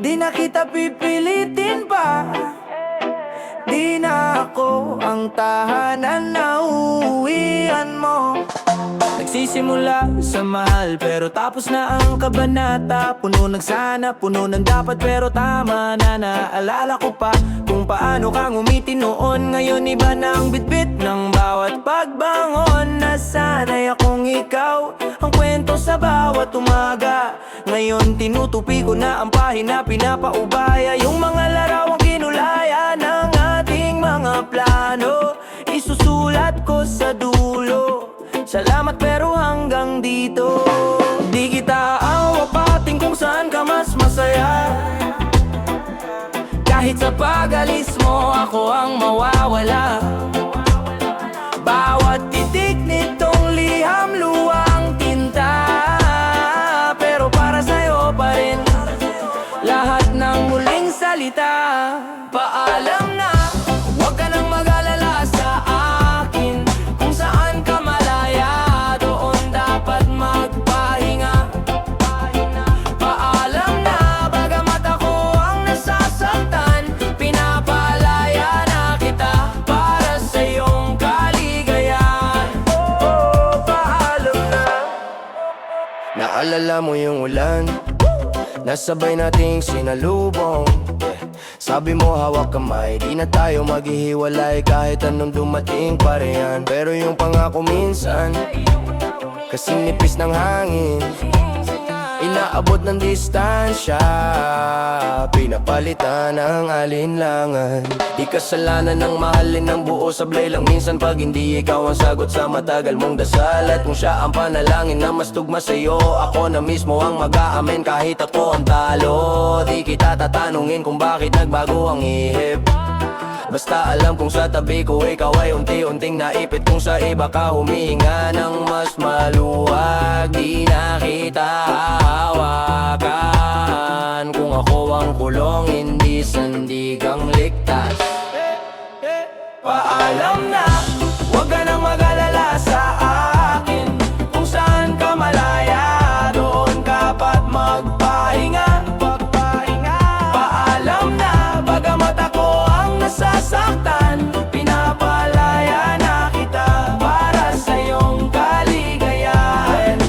Di na kita pipilitin pa. Di na ako ang tahanan na uuwian mo. Nagsisimula sa mahal pero tapos na ang kabanata. Puno ng sana, puno ng dapat pero tama na. Naalala ko pa kung paano kang umiti noon. Ngayon iba na ang bitbit ng bawat pagbangon. Nasanay akong ikaw ang kwento sa bawat umaga. Ngayon tinutupi ko na ang pahina, pinapaubaya yung mga larawang kinulaya ng ating mga plano. Isusulat ko sa dulo, salamat pero hanggang dito. Di kita aawapatin kung saan ka mas masaya. Kahit sa pag-alis mo ako ang mawawala. Bawat titik nitong liham luwang tinta. Pero para sa'yo pa rin lahat ng muling salita. Paalam na, huwag ka nang mag-alala sa akin. Kung saan ka malaya, doon dapat magpahinga. Paalam na, bagamat ako ang nasasaktan, pinapalaya na kita para sa iyong kaligayahan. Oh, paalam na. Naalala mo yung ulan, nasabay nating sinalubong. Sabi mo hawak kamay, di na tayo maghihiwalay kahit anong dumating pa riyan. Pero yung pangako minsan, kasi nipis ng hangin, inaabot ng distansya, pinapalitan ng alinlangan. Di kasalanan ng mahalin ng buo, sablay lang minsan pag hindi ikaw ang sagot sa matagal mong dasal. At kung siya ang panalangin na mas tugma sa'yo, ako na mismo ang mag-aamin kahit ako ang talo. Di kita tatanungin kung bakit nagbago ang ihip, basta alam kung sa tabi ko ikaw ay unti-unting naipit. Kung sa iba ka humihinga ng mas maluwag, di na kita hawakan. Kung ako ang kulong, hindi sandigang ligtas. Paalam na, huwag ka nang mag-alala sa akin. Kung saan ka malaya, doon kapat magpahinga. Paalam na, bagamat ako ang nasasaktan, pinapalaya na kita para sa iyong kaligayahan.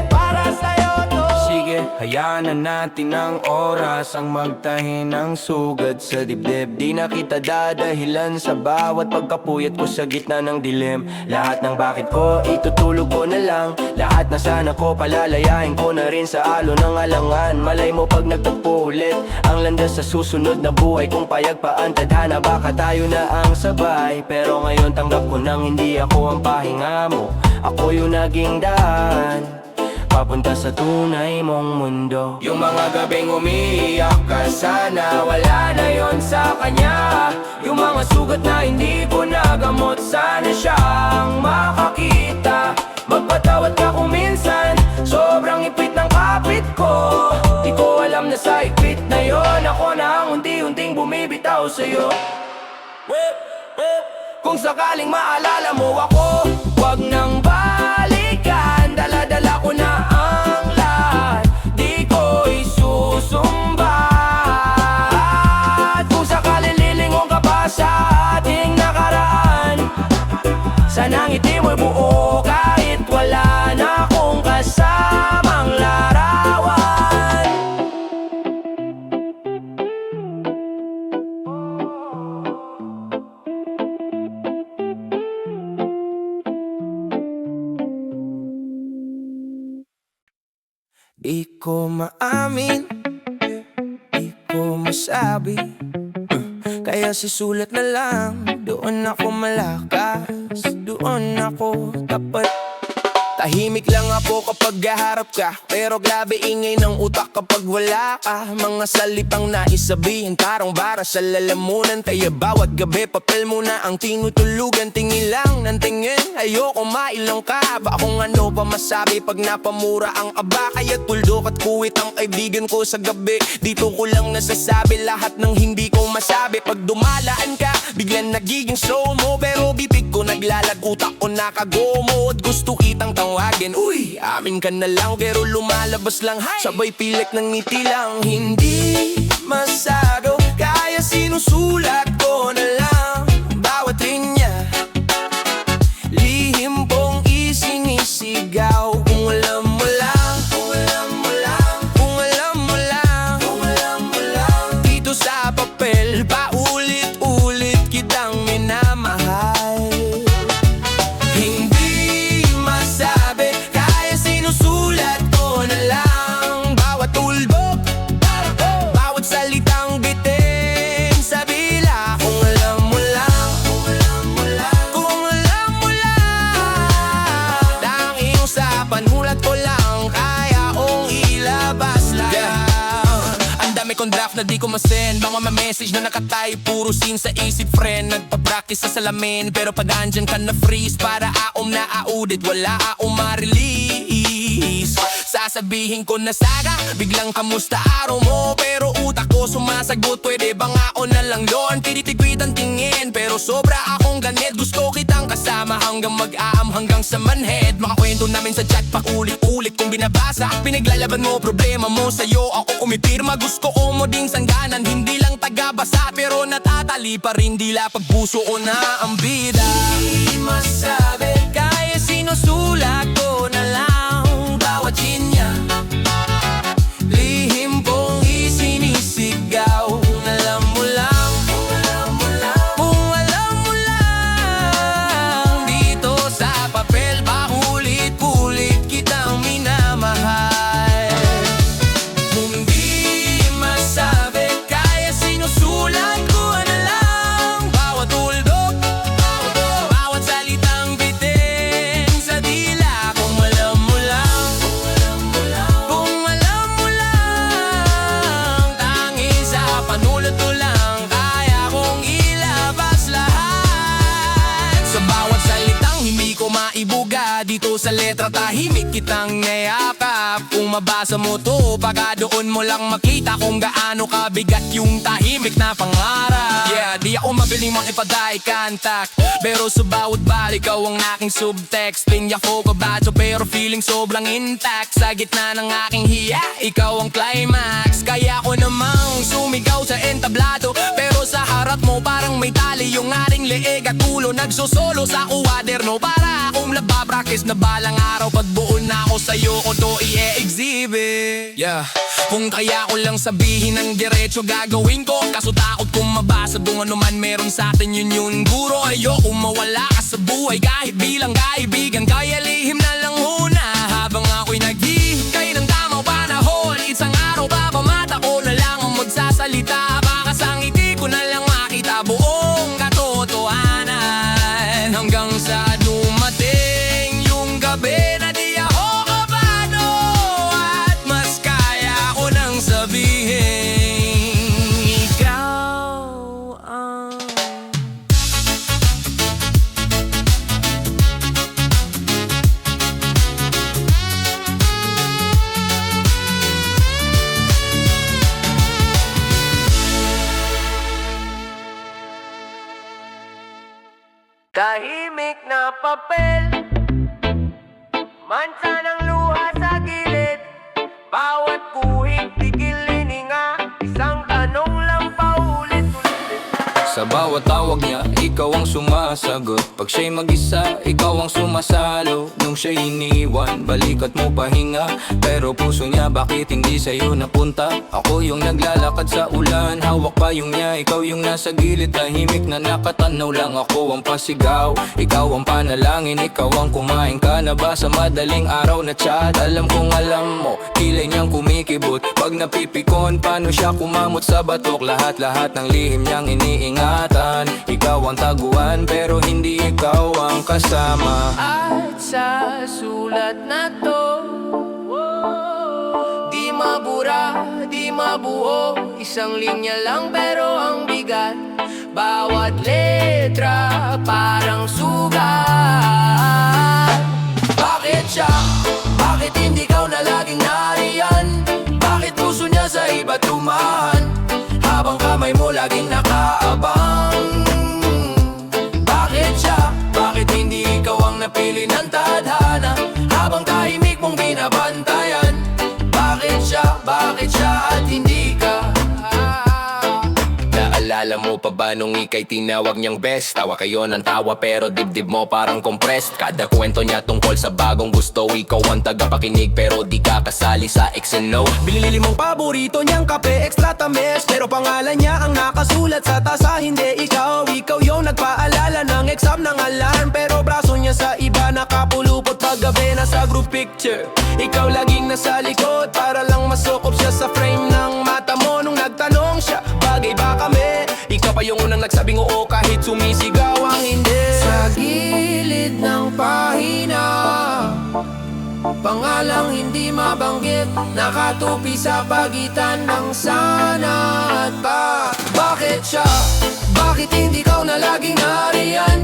Para sa'yo to. Sige, hayaan na natin ang oras ang magtahi ng sugat sa dibdib. Di na kita dadahilan sa bawat pagkapuyat ko sa gitna ng dilim. Lahat ng bakit ko, itutulog ko na lang. Lahat na sana ko, palalayain ko na rin sa alo ng alangan. Malay mo pag nagtagpo ulit ang landas sa susunod na buhay. Kung payag pa ang tadhana, baka tayo na ang sabay. Pero ngayon tanggap ko nang hindi ako ang pahinga mo. Ako yung naging daan papunta sa tunay mong mundo. Yung mga gabing umiiyak ka, sana wala na yon sa kanya. Yung mga sugat na hindi ko nagamot, sana siyang makakita. Magpatawad ka kung minsan sobrang ipit ng kapit ko. Di ko alam na sa ipit na yon ako na ang unti-unting bumibitaw sa'yo. Kung sakaling maalala mo ako, wag nang balikan. Dala-dala ko na ang lahat, di ko isusumba. At kung sakaling lilingon ka pa sa ating nakaraan, sana ngiti mo'y buo kahit wala na akong kasamang larawan. Di ko maamin, di ko masabi, kaya sisulat na lang. Doon ako malakas, doon ako tapat. Tahimik lang ako kapag haharap ka, pero grabe ingay ng utak kapag wala ka. Mga salipang naisabihin, parang bara sa lalamunan. Kaya bawat gabi papel muna ang tinutulugan. Tingin lang ng tingin, ayoko mailong ka. Ba kung ano pa masabi pag napamura ang aba. Kaya tuldok at kuwit ang kaibigan ko sa gabi. Dito ko lang nasasabi lahat ng hindi ko masabi. Pag dumalaan ka, biglang nagiging slow mo, pero bibig ko to naglalagutak o nakagomod. Gusto kitang tawagin, uy, amin ka na lang. Pero lumalabas lang, sabay pilek ng ngiti lang. Hindi masyado kaya sinusulat ko na lang bawat linya. Lihim pong isinisigaw. Kung alam mo lang, kung alam mo lang, kung alam mo lang, kung alam mo lang. Dito sa papel, paulit-ulit kitang minamahal. Hindi masabi, kaya sinusulat ko na lang bawat tuldok, bawat salitang bitin sa dila. Kung alam mo lang, kung alam mo lang, kung alam mo lang. Tanging sa panulat ko lang kaya kong ilabas lang. Ang dami kong draft na di ko masend, mga message na nakatay, puro scene sa isip friend. Nagpa-practice sa salamin, pero pag andyan ka na freeze, para aom na audit, wala aom ma-release. Sasabihin ko na sana, biglang kamusta araw mo, pero utak ko sumasagot, pwede ba nga o na lang yon. Tinitigwid ang tingin, pero sobra akong ganit. Gusto kitang kasama hanggang mag-aam, hanggang sa manhead. Makakwento namin sa chat pa ulit-ulit kung binabasa. Pinaglalaban mo, problema mo sa'yo, ako kumipirma. Gusto ko mo ding sangganan, hindi lang taga-basa, pero natatali pa rin dila pag puso ko na ang bida. Di masabi, kaya sinusulat ko na lang bawat linya. Lihim pong isinisigaw. Kung alam mo lang, kung alam mo lang, kung alam mo lang. Dito sa papel, paulit-ulit kitang minamahal. Hindi masabi, kaya sinusulat ko na lang bawat tuldok, bawat salitang bitin sa dila. Kung alam mo lang, kung alam mo lang, kung alam mo lang. Tanging sa panulat ko lang kaya kong ilabas lahat. Sa bawat salitang hindi ko maibuga, dito sa letra tahimik kitang nayakap. Kung mabasa mo to, baka doon mo lang makita kung gaano kabigat yung tahimik na pangarap. Yeah, di ako mabiling makipaday contact, pero sa bawat balik ikaw ang aking subtext. Linya ko kabadyo pero feeling sobrang intact. Sa gitna ng aking hiya, ikaw ang climax. Kaya ko namang sumigaw sa entablado, pero sa harap mo parang may tali yung ating leeg at ulo. Nagsosolo sa kuwaderno para akong lababrakis na balang araw pagbuo na ako sa'yo ko to i-exhibit. Yeah, kung kaya ko lang sabihin ng diretso gagawin ko, kaso takot kong mabasa kung ano man meron sa atin, yun guro. Ayokong mawala ka sa buhay kahit bilang kaibigan, kaya lihim na lang muna habang ako'y naghihintay ng tamang panahon. Isang araw ba mata ko na lang ang magsasalita, baka sa ngiti ko na lang makita buong katotohanan. Hanggang sa dumating yung gabi na di ako kabado, at mas kaya ko nang sabihin ikaw ang tahimik na papel, mansa ng luha sa gilid. Bawat guhit, tigil hininga, isang tanong lang paulit-ulit. Sa bawat tawag niya, ikaw ang sumasagot. Pag siya'y mag-isa, ikaw ang sumasalo. Nung siya'y iniwan, balikat mo pahinga. Pero puso niya, bakit hindi sa'yo napunta? Ako yung naglalakad sa ulan, hawak payong niya. Ikaw yung nasa gilid, tahimik na nakatanaw lang. Ako ang pasigaw, ikaw ang panalangin. Ikaw ang kumain ka na ba sa madaling araw na chat? Alam kong alam mo, kilay niyang kumikibot. Pag napipikon, paano siya kumamot sa batok? Lahat-lahat ng lihim niyang iniingatan. Ikaw ang taguan, pero hindi ikaw ang kasama. At sa sulat na to, di mabura, di mabuo. Isang linya lang pero ang bigat. Bawat letra parang sugat. Bakit siya? Bakit hindi ikaw na laging nariyan? Bakit puso niya sa iba tumahan? Habang kamay mo laging nakaabang. Bakit siya? Bakit Naalala mo pa ba nung ika'y tinawag niyang best? Tawa kayo ng tawa pero dibdib mo parang compressed. Kada kwento niya tungkol sa bagong gusto, ikaw ang tagapakinig pero di ka kasali sa X and no. Binili mong paborito niyang kape, extra tamis, pero pangalan niya ang nakasulat sa tasa. Hindi ikaw yung nagpaalala ng exam ng alarm. Pero braso niya sa iba nakapulupot paggabi nasa group picture. Ikaw laging nasa likod para lang masukop siya sa frame ng mata mo. Nung nagtanong siya, bagay ba kami? Ikaw pa yung unang nagsabing oo kahit sumisigaw ang hindi. Sa gilid ng pahina, pangalang hindi mabanggit, nakatupi sa pagitan ng sana at bakit siya? Bakit hindi ikaw na laging nariyan?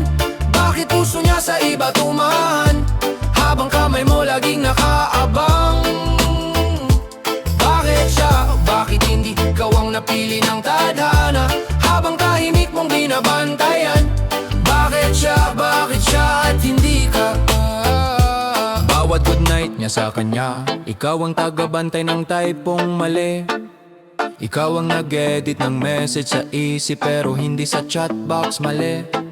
Bakit puso niya sa iba tumahan? Habang kamay mo laging nakaabang. Bakit siya? Bakit hindi ikaw ang napili ng tadhana? Habang tahimik mong binabantayan. Bakit siya? Bakit siya at hindi ka? Bawat good night niya sa kanya, ikaw ang tagabantay ng typong mali. Ikaw ang nag-edit ng message sa isip pero hindi sa chatbox mali.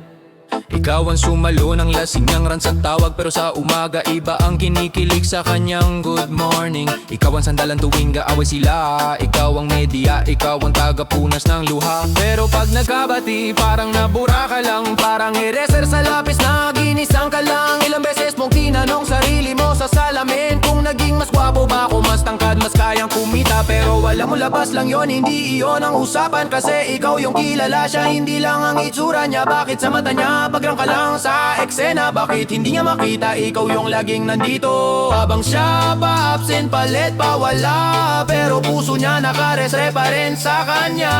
Ikaw ang sumalo ng lasing niyang ran sa tawag pero sa umaga iba ang kinikilig sa kanyang good morning. Ikaw ang sandalan tuwing gaaway sila, ikaw ang media, ikaw ang tagapunas ng luha. Pero pag nagkabati parang nabura ka lang, parang eraser sa lapis na ginisang ka lang. Ilang beses mong tinanong sarili mo sa salamin kung naging mas gwapo ba ako, mas tangkad, mas kayang kumita. Pero wala mo labas lang yon, hindi iyon ang usapan. Kasi ikaw yung kilala siya, hindi lang ang itsura niya. Bakit sa mata niya bagrang ka lang sa eksena? Bakit hindi niya makita ikaw yung laging nandito? Habang siya pa absent, palit pa wala, pero puso niya nakaresre pa rin sa kanya.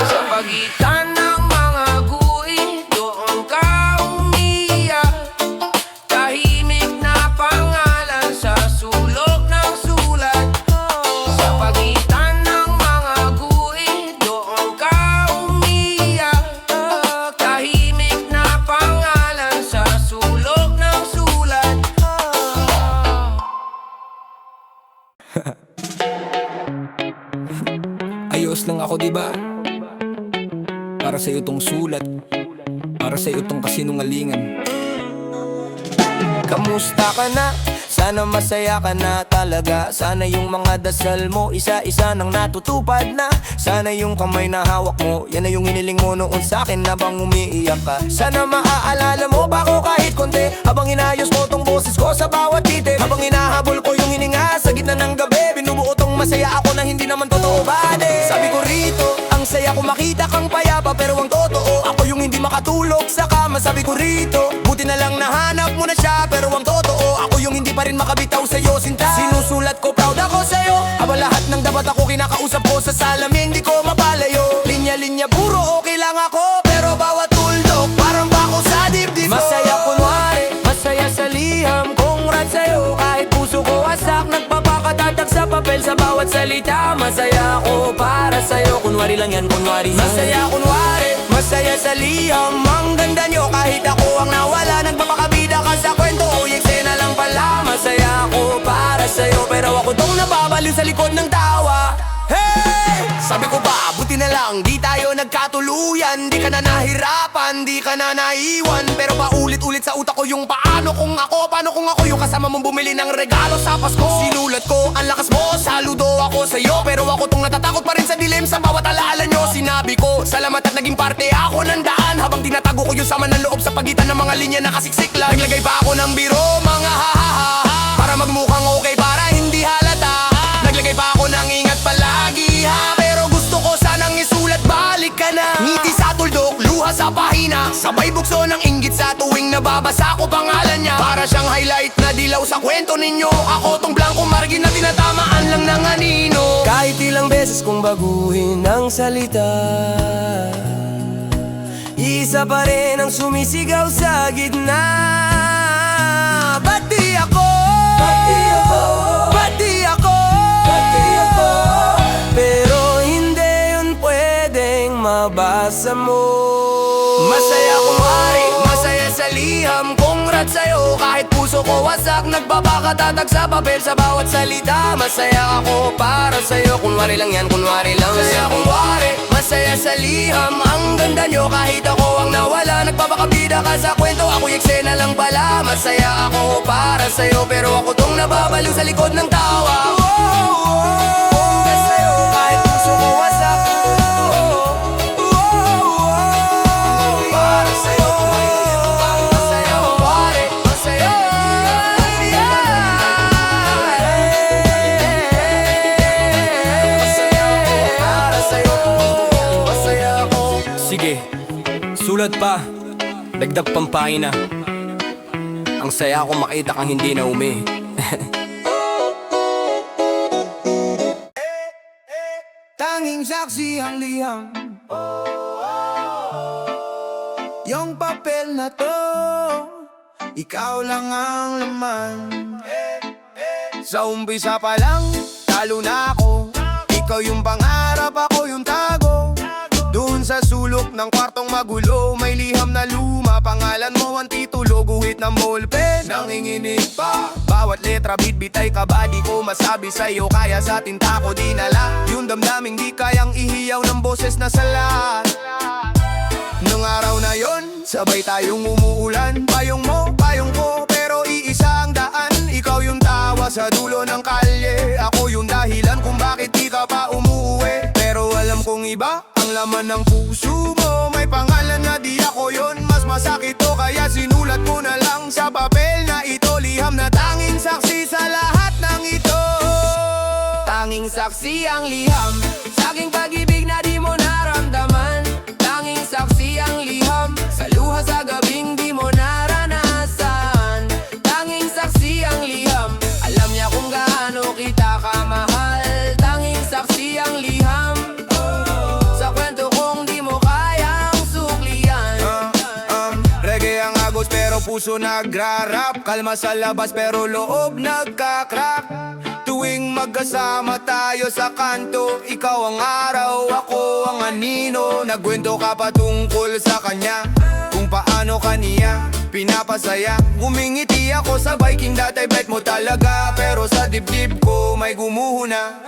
Sa pagitan ng mga guhit, doon ka umiyak. Tahimik na pangalan sa sulok ng sulat. Sa pagitan ng mga guhit, doon ka umiyak. Tahimik na pangalan sa sulok ng sulat. Ayos lang ako diba? Para sa'yo tong sulat, para sa'yo tong kasinungalingan. Kamusta ka na? Sana masaya ka na talaga. Sana yung mga dasal mo isa-isa nang natutupad na. Sana yung kamay na hawak mo, yan na yung hiniling mo noon sa'kin habang umiiyak ka. Sana maaalala mo pa ko kahit konti, habang inayos mo tong boses ko sa bawat titik. Habang hinahabol ko yung hininga sa gitna ng gabi, binubuo tong masaya ako na hindi naman totoo bade. Sabi ko rito, ang saya ko makita kang payapa, pero ang totoo ako yung hindi makatulog sa kama. Sabi ko rito, buti na lang nahanap mo na siya, pero ang totoo ako yung hindi pa rin makabitaw sa'yo, sinta. Sinusulat ko, proud ako sa'yo, habang lahat ng dapat ako kinakausap ko sa salamin, di ko mapalayo. Linya-linya puro okay lang ako, pero bawat tuldok parang bako sa dibdib ko. Masaya kunwari, masaya sa liham, congrats sa'yo. Kahit puso ko wasak, nagpapakatatag sa papel sa bawat salita. Masaya ako para sa'yo, kunwari lang yan, kunwari. Masaya kunwari, masaya sa liham, ang ganda nyo. Kahit ako ang nawala, nagpapakabida ka sa kwento. Uy, eksena lang pala. Masaya ako para sa'yo, pero ako tong nababaliw sa likod ng tawa. Hey! Sabi ko ba, buti na lang di tayo nagkatuluyan. Di ka na nahirapan, di ka na naiwan. Pero paulit-ulit sa utak ko yung paano kung ako yung kasama mong bumili ng regalo sa Pasko. Sinulat ko, ang lakas mo, saludo ako sa'yo, pero ako tong natatakot pa rin sa dilim sa bawat alaala nyo. Sinabi ko, salamat at naging parte ako ng daan, habang tinatago ko yung sama ng loob sa pagitan ng mga linya na kasiksik lang. Naglagay pa ako ng biro, mga ha-ha-ha, para magmukhang okay, para hindi halata. Naglagay pa ako ng ingat palagi ha, pero gusto ko sanang isulat balik ka na. Ngiti sa tuldok, luha sa pahina, sabay bukso ng inggit sa tuwing nababasa ko pangalan niya. Para siyang highlight na dilaw sa kwento ninyo. Ako tong blanco margin na tinatamaan lang ng anino. Kahit ilang beses kong baguhin ang salita, isa pa rin ang sumisigaw sa gitna. Ba't di ako? Ba't di ako? Ba't di ako? Ba't di ako? Pero hindi yun pwedeng mabasa mo. Masaya kunwari, masaya sa liham, congrats sa'yo. Kahit puso puso ko wasak, nagpapakatatag sa papel sa bawat salita. Masaya ako para sa'yo, kunwari lang yan, kunwari lang. Masaya kunwari, masaya sa liham. Ang ganda nyo kahit ako ang nawala. Nagpapakabida ka sa kwento, ako'y eksena lang pala. Masaya ako para sa'yo, pero ako tong nababaliw sa likod ng tawa. Bongga sa'yo kahit puso ko wasak. Para sa'yo, masaya ako pare, masaya. Masaya ako para sa'yo, masaya ako. Sige, sulat pa, dagdag pampahina. Ang saya ko makita kang hindi na umi. Tanging saksi ang liham. Yung papel na to, ikaw lang ang laman. Sa umpisa pa lang, talo na ako. Ikaw yung pangarap, ako yung tago. Doon sa sulok ng kwartong magulo, may liham na luma. Pangalan mo ang titulo, guhit ng ballpen. Nanginginig pa, bawat letra bit-bit ay kaba. Di ko masabi sa'yo, kaya sa tinta ko dinala. Yung damdaming di kayang ihiyaw ng boses na sala. Nung araw na yon, sabay tayong umuulan. Payong mo, payong ko, pero iisa ang daan. Ikaw yung tawa sa dulo ng kalye. Ako yung dahilan kung bakit di ka pa umuwi. Pero alam kong iba ang laman ng puso mo. May pangalan na di ako yon. Mas masakit to kaya sinulat ko na lang sa papel na ito. Liham na tanging saksi sa lahat ng ito. Tanging saksi ang liham sa aking pag-ibig na di mo naramdaman. Tanging saksi ang liham sa luha sa gabing di mo naranasan. Tanging saksi ang liham, alam niya kung gaano kita kamahal. Tanging saksi ang liham sa kwento kong di mo kayang suklian. Reggae ang agos pero puso nagrarap. Kalma sa labas pero loob nagkakrak. Tuwing magkasama tayo sa kanto, ikaw ang araw, ako ang anino. Nagkwento ka pa tungkol sa kanya, kung paano kaniya pinapasaya. Ngumingiti ako sa biking dati, bet mo talaga. Pero sa dibdib ko may gumuhuna.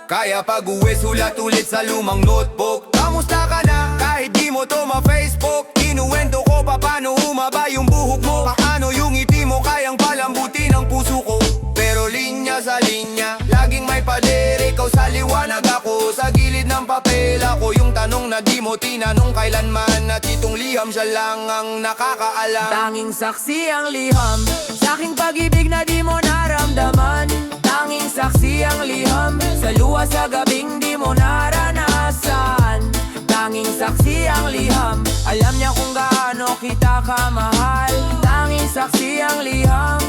Kaya pag-uwi sulat ulit sa lumang notebook. Kamusta ka na? Kahit di mo to ma-Facebook. Kinuwento ko pa paano humaba yung buhok mo. Paano yung ngiti mo kayang palambutin ang puso ko. Pero linya sa linya, laging may pader. Ikaw sa liwanag, ako sa gilid ng papel. Ako yung tanong na di mo tinanong kailanman. At itong liham siya lang ang nakakaalam. Tanging saksi ang liham sa aking pag-ibig na di mo naramdaman. Tanging saksi ang liham sa luha sa gabing di mo naranasan. Tanging saksi ang liham, alam niya kung gaano kita kamahal. Tanging saksi ang liham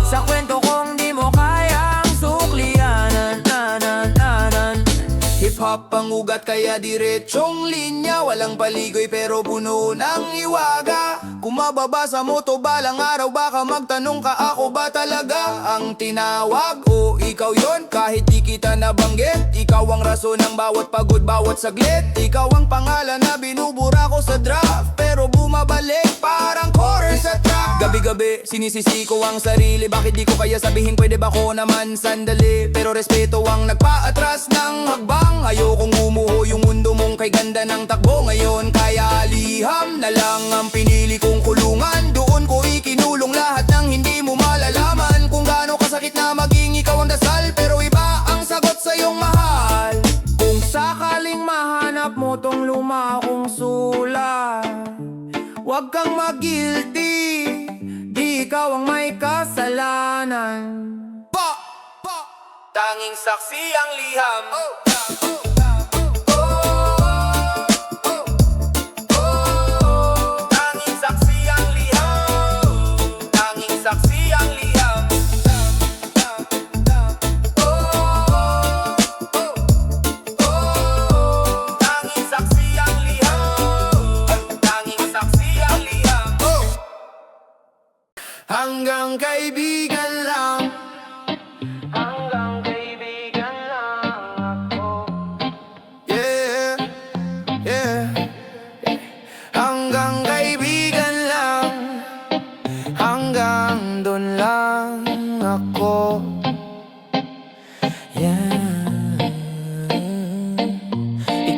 sa kwento kong di mo kayang suklian. Hip-hop ang ugat kaya diretsong linya. Walang paligoy pero puno ng iwaga. Kung mababasa mo to balang araw, baka magtanong ka, ako ba talaga ang tinawag? O ikaw yon kahit di kita nabanggit. Ikaw ang rason ng bawat pagod, bawat saglit. Ikaw ang pangalan na binubura ko sa draft, pero bumabalik parang chorus sa track. Gabi-gabi sinisisi ko ang sarili, bakit di ko kaya sabihin pwede ba ko naman sandali. Pero respeto ang nagpaatras ng hagbang. Ayokong umuho yung mundo mong kay ganda ng takbo ngayon. Kaya liham na lang ang pinili kong kulungan. Doon ko ikinulong lahat ng hindi mo malalaman. Kung gaano kasakit na maging ikaw ang dasal, pero iba ang sagot sa iyong mahal. Kung sakaling mahanap mo tong luma kong sulat, huwag kang mag-guilty, di ikaw ang may kasalanan. Tanging saksi ang liham. Tanging saksi ang liham. Tanging saksi ang liham. Tanging saksi ang liham. Tanging saksi ang liham. Hanggang kaibigan lang. Hanggang kaibigan lang ako.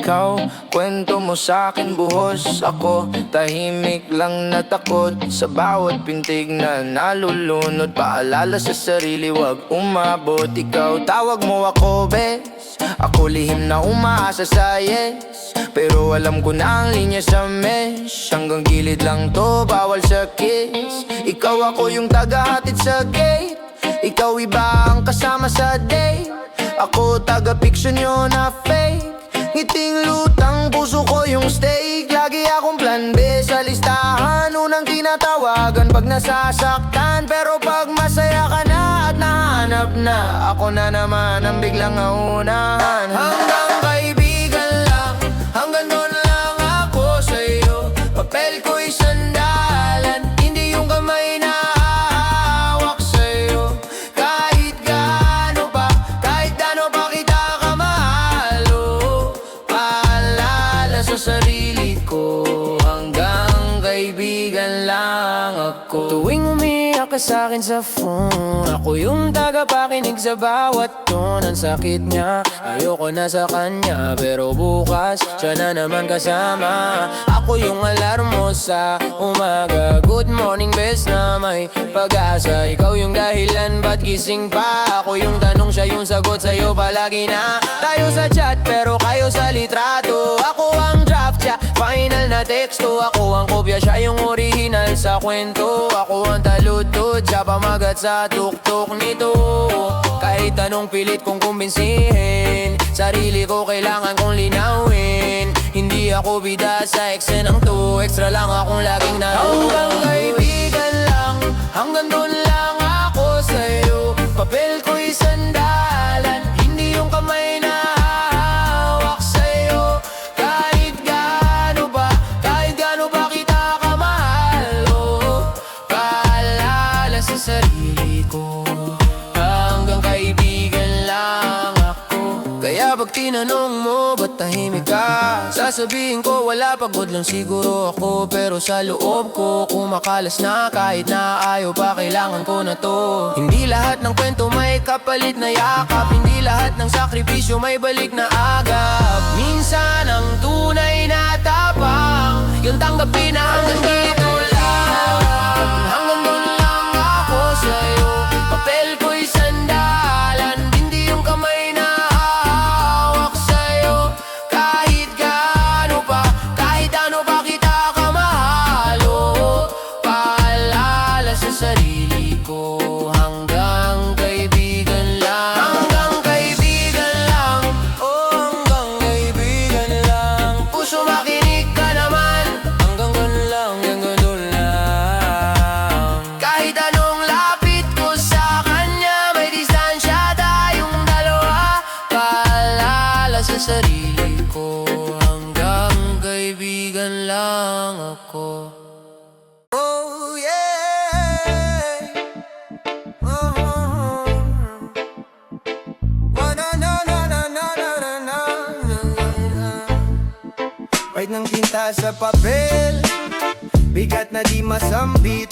ikaw, kwento mo sa'kin buhos. Ako, tahimik lang na takot sa bawat pintig na nalulunod. Paalala sa sarili, wag umabot. Ikaw, tawag mo ako bes, ako lihim na umaasa sa yes. Pero alam ko na ang linya sa mesh, hanggang gilid lang to, bawal sa kiss. Ikaw ako yung tagahatid sa gate, ikaw iba ang kasama sa date. Ako taga-fiction yun na fake, ngiting lutang puso ko yung steak. Lagi akong plan B sa listahan, unang tinatawagan pag nasasaktan. Pero pag masaya ka na at nahanap na, ako na naman ang biglang naunahan. Hanggang kaibigan lang, hanggang doon lang ako sa'yo. Papel ko'y sandalan, hindi yung kamay na hawak sa'yo. Kahit gaano pa kita kamahalo, paalala sa sarili ko, hanggang kaibigan lang ako. Tuwing umiyak ka sa'kin sa phone, ako yung tagapakinig sa bawat ton. Ang sakit niya, ayoko na sa kanya, pero bukas siya na naman kasama. Ako yung alarm mo sa umaga, good morning best na may pag-asa. Ikaw yung dahilan ba't gising pa, ako yung tanong siya yung sagot, sa'yo palagi na. Tayo sa chat pero kayo sa litrato, ako ang draft siya, final na teksto. Ako ang kopya, siya yung original sa kwento. Ako ang taludtod, siya pamagat sa tuktok nito. Kahit anong pilit kong kumbinsihin, sarili ko kailangan kong linawin. Hindi ako bida sa eksena ng to, extra lang akong laging naroon. Hanggang kaibigan lang, hanggang doon lang ako sa'yo. Papel ko'y sandalan, hindi yung kamay na hawak sa'yo. Kahit gaano ba kita kamahalo, paalala sa sarili ko, hanggang kaibigan lang ako. Kaya pag tinanong mo ba't tahimik ka, sasabihin ko wala, pagod lang siguro ako. Pero sa loob ko kumakalas na, kahit na ayaw pa kailangan ko na to. Hindi lahat ng kwento may kapalit na yakap, hindi lahat ng sakripisyo may balik na agap. Minsan ang tunay na tapang, yung tanggapin na hanggang dito lang. Hanggang doon lang ako sa'yo. Papel ko'y sandalan, hindi yung kamay na hawak sa'yo. Kahit gaano pa kita kamahalo, paalala sa sarili ko, hanggang kaibigan lang. Hanggang kaibigan lang, oh hanggang kaibigan lang. Puso makinig ka naman, hanggang doon lang, hanggang doon lang. Kahit anong lapit ko sa kanya, may distansya tayong dalawa. Paalala sa sarili ko, hanggang kaibigan lang ako. Oh yeah, Write ng tinta sa papel, bigat na di masambit.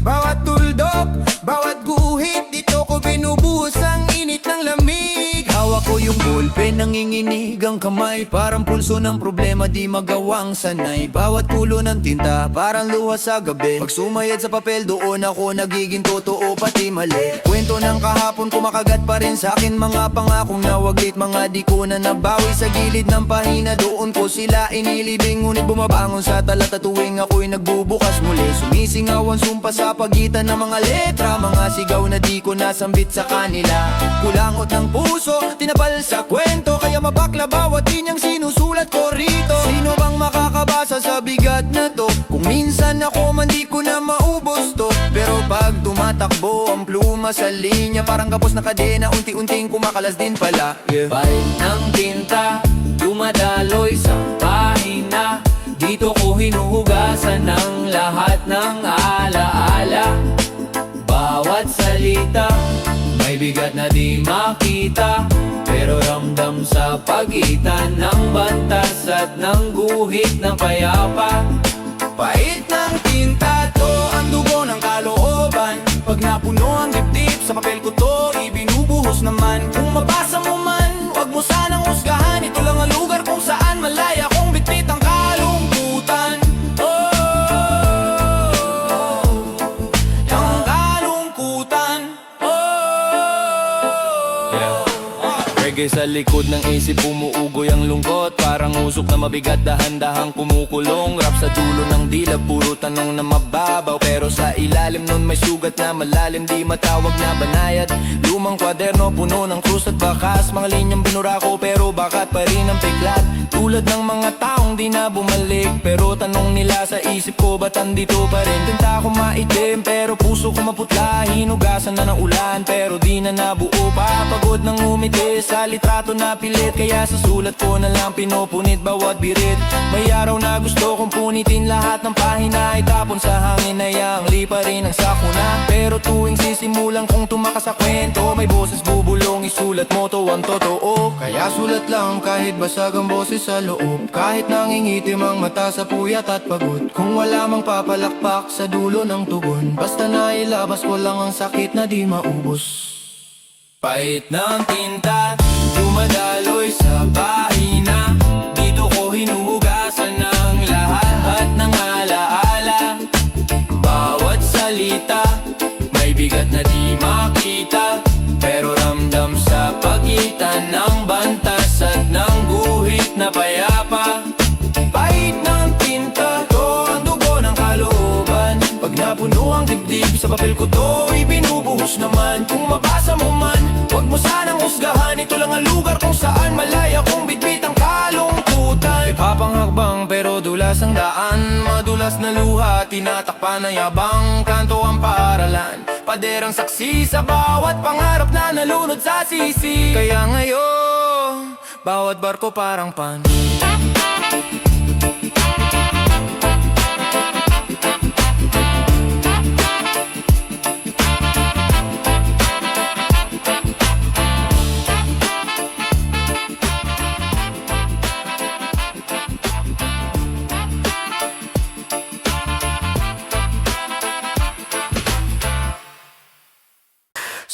Bawat tuldok, bawat guhit, dito ko binubuhos ang init ng lamig. Hawak ko yung ballpen, nanginginig ang kamay, parang pulso ng problema di magawang sanay. Bawat kulo ng tinta, parang luha sa gabi. Pag sumayad sa papel, doon ako nagiging totoo pati mali. Kwento ng kahapon, kumakagat pa rin sa akin. Mga pangakong nawaglit, mga di ko na nabawi. Sa gilid ng pahina, doon ko sila inilibing. Ngunit bumabangon sa talata tuwing ako'y nagbubukas muli. Sumisingaw ang sumpa sa pagitan ng mga letra, mga sigaw na di ko nasambit sa kanila. Kulangot ng puso, tinapal sa kwento, kaya mabakla bawat linyang sinusulat ko rito. Sino bang makakabasa sa bigat na to? Kung minsan ako man di ko na maubos to. Pero pag tumatakbo ang pluma sa linya, parang kapos na kadena, unti-unting kumakalas din pala. Balik ng tinta, dumadaloy sa pahina. Dito ko hinuhugasan ng lahat ng alaala. Bawat salita, may bigat na di makita, pero ramdam sa pagitan ng bantas at ng guhit ng payapa. Pait ng tinta to, ang dugo ng kalooban. Pag napuno ang dibdib, sa papel ko to ibinubuhos naman. Kung mabasa mo man, wag mo sanang husgahan. Ito Reggae sa likod ng isip, umuugoy ang lungkot. Parang usok na mabigat, dahan-dahang kumukulong. Rap sa dulo ng dila, puro tanong na mababaw. Pero sa ilalim nun may sugat na malalim, di matawag na banayad. Lumang kwaderno, puno ng krus at bakas. Mga linyang binura ko, pero bakat pa rin ang piglat. Tulad ng mga taong di na bumalik, pero tanong nila sa isip ko, ba't andito pa rin? Tinta ko maitim, pero puso ko maputla. Hinugasan na ng ulan, pero di na nabuo pa. Pagod ng umiti, sa litrato na pilit. Kaya sa sulat ko na lang pinupunit bawat birit. May araw na gusto kong punitin lahat ng pahina, itapon sa hangin na yang lipa rin ang sakuna. Pero tuwing sisimulan kong tumakas sa kwento, may boses bubulong, isulat mo to ang totoo. Kaya sulat lang kahit basag ang boses sa loob, kahit nangingitim ang mata sa puyat at pagod. Kung wala mang papalakpak sa dulo ng tugon, basta nailabas ko lang ang sakit na di maubos. Pait ng tinta, dumadaloy sa pahina. Dito ko hinuhugasan ng lahat ng alaala. Bawat salita, may bigat na di makita, pero ramdam sa pagitan ng bantas at ng guhit na payapa. Pait ng tinta, to ang dugo ng kalooban. Pag napuno ang dibdib, sa papel ko to ibinubuhos naman. Kung mabasa mo man, huwag mo sanang husgahan. Ito lang ang lugar kung saan malaya kong bitbit ang kalungkutan. Ipapanghakbang pero dulas ang daan, madulas na luha, tinatakpan na yabang. Kanto ang paaralan, paderang saksi sa bawat pangarap na nalunod sa sisi. Kaya ngayon, bawat barko parang pan.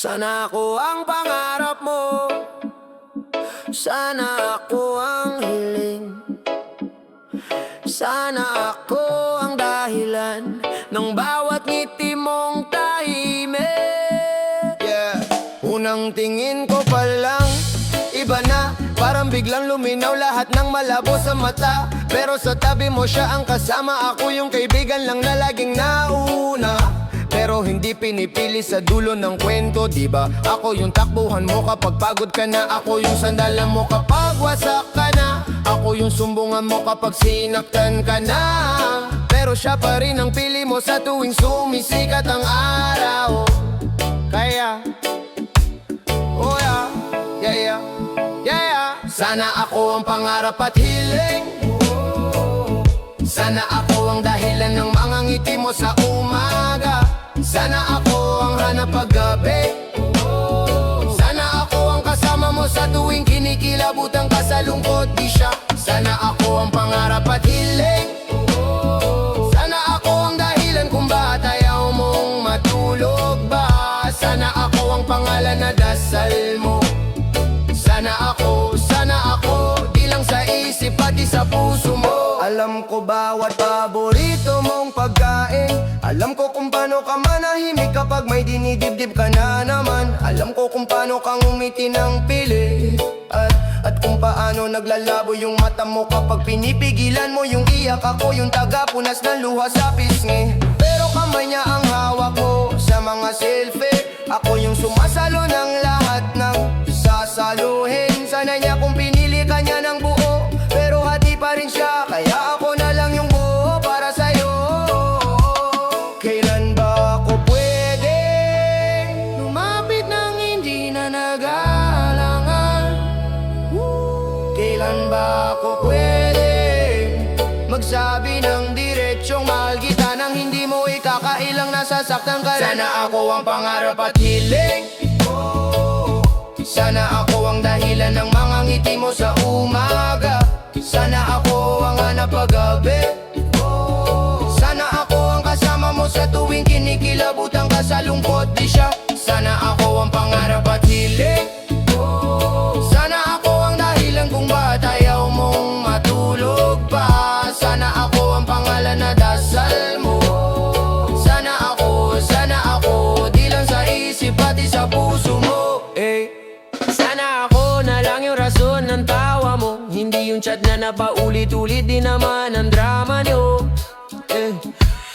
Sana ako ang pangarap mo, sana ako ang hiling, sana ako ang dahilan ng bawat ngiti mong tahimik. Yeah. Unang tingin ko pa lang, iba na, parang biglang luminaw lahat ng malabo sa mata. Pero sa tabi mo siya ang kasama, ako yung kaibigan lang na laging nauna. Pero hindi pinipili sa dulo ng kwento, diba? Ako yung takbuhan mo kapag pagod ka na, ako yung sandalan mo kapag wasak ka na, ako yung sumbungan mo kapag sinaktan ka na. Pero siya pa rin ang pili mo sa tuwing sumisikat ang araw. Kaya, oh yeah, yeah, yeah, yeah, yeah. Sana ako ang pangarap at hiling, sana ako ang dahilan ng mga ngiti mo sa umaga. Sana ako ang hanap paggabi, sana ako ang kasama mo sa tuwing kinikilabutan ka sa lungkot di siya. Sana ako ang pangarap at hiling, sana ako ang dahilan kung bakit ayaw mong matulog ba. Sana ako ang pangalan na dasal mo. Sana ako, di lang sa isip pati sa puso mo. Alam ko bawat paborito mong pagkain, alam ko kung paano ka manahimik kapag may dinidibdib ka na naman. Alam ko kung paano kang umiti ng pilit, at kung paano naglalabo yung mata mo kapag pinipigilan mo yung iyak. Ako yung tagapunas ng luha sa pisngi, pero kamay niya ang hawak mo sa mga selfie. Ako yung sumasalo ng lahat ng sasaluhin. Sana niya kung pinili ka niya ng buo, pero hati pa rin siya, kaya ako na lang yung buo para sa'yo. Kailan ba ako pwede lumapit nang hindi na nag-aalangan? Kailan ba ako pwede magsabi ng diretsyong mahal kita nang hindi mo ikakailang nasasaktan ka? Sana ako ang pangarap at hiling, sana ako ang dahilan ng mga ngiti mo sa umaga. Sana ako ang hanap paggabi, sana ako ang kasama mo sa tuwing kinikilabutan ka sa lungkot di siya. Sana ako ang pangarap at hiling, sana ako ang dahilan kung bakit ayaw mong matulog pa. Sana ako ang pangalan na dasal mo. Sana ako, di lang sa isip pati sa puso mo. Sana ako na lang chat na napaulit-ulit din naman ang drama nyo.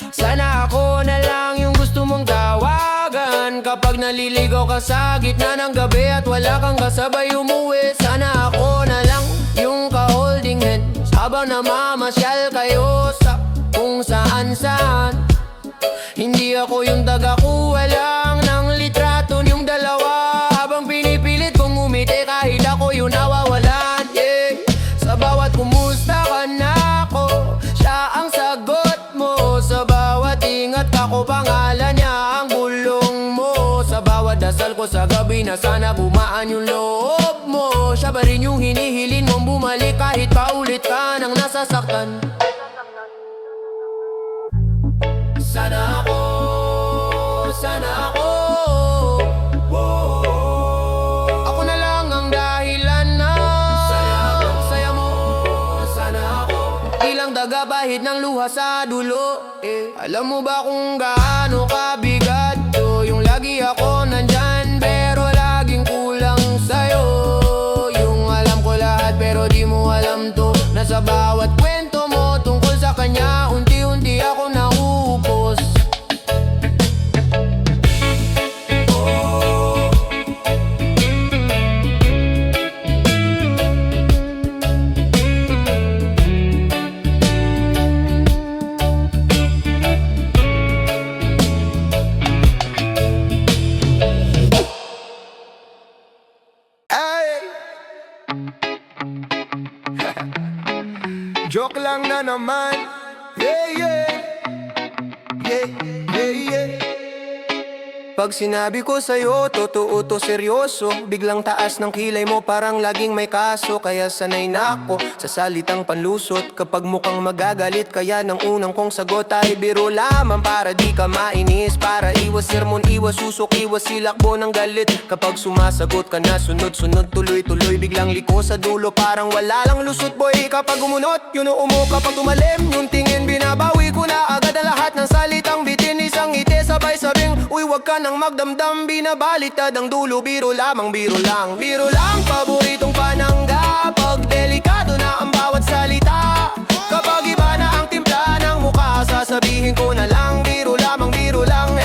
Sana ako na lang yung gusto mong tawagan kapag naliligaw ka sa gitna ng gabi at wala kang kasabay umuwi. Sana ako na lang yung ka-holding hands habang namamasyal kayo sa kung saan-saan. Hindi ako yung taga-kuha lang ng litrato niyong dalawa habang pinipilit kong umiti kahit ako yung nawawalan. Sa bawat kumusta ka na ako, siya ang sagot mo. Sa bawat ingat ako, pangalan niya ang bulong mo. Sa bawat dasal ko sa gabi na sana gumaan yung loob mo. Siya pa rin yung hinihilin mong bumalik kahit paulit ka nang nasasaktan. Sana ako, sana ako. Ako na lang ang dahilan na saya mo. Sana ako ilang tagabahid ng luha sa dulo. Alam mo ba kung gaano kabigat to? Yung lagi ako nandyan pero laging kulang sa'yo. Yung alam ko lahat pero di mo alam to. Nasa bawat kwento mo tungkol sa kanya, unti-unti ako naupos. Joke lang na naman. Pag sinabi ko sa'yo, totoo to seryoso. Biglang taas ng kilay mo, parang laging may kaso. Kaya sanay na ako sa salitang panlusot. Kapag mukhang magagalit, kaya nang unang kong sagot ay biro lamang para di ka mainis. Para iwas sermon, iwas susok, iwas silakbo ng galit. Kapag sumasagot ka na sunod-sunod, tuloy-tuloy, biglang liko sa dulo, parang wala lang lusot boy. Kapag umunot, yun umo. Kapag tumalim, yung tingin, binabawi ko na agad ang lahat ng salitang bitin. Isang ngiti, sabay sabing, uy wag ka nang magdamdam. Binabaliktad ang dulo, biro lamang, biro lang. Biro lang, paboritong panangga. Pag delikado na ang bawat salita, kapag iba na ang timpla ng mukha, sasabihin ko na lang, biro lamang, biro lang.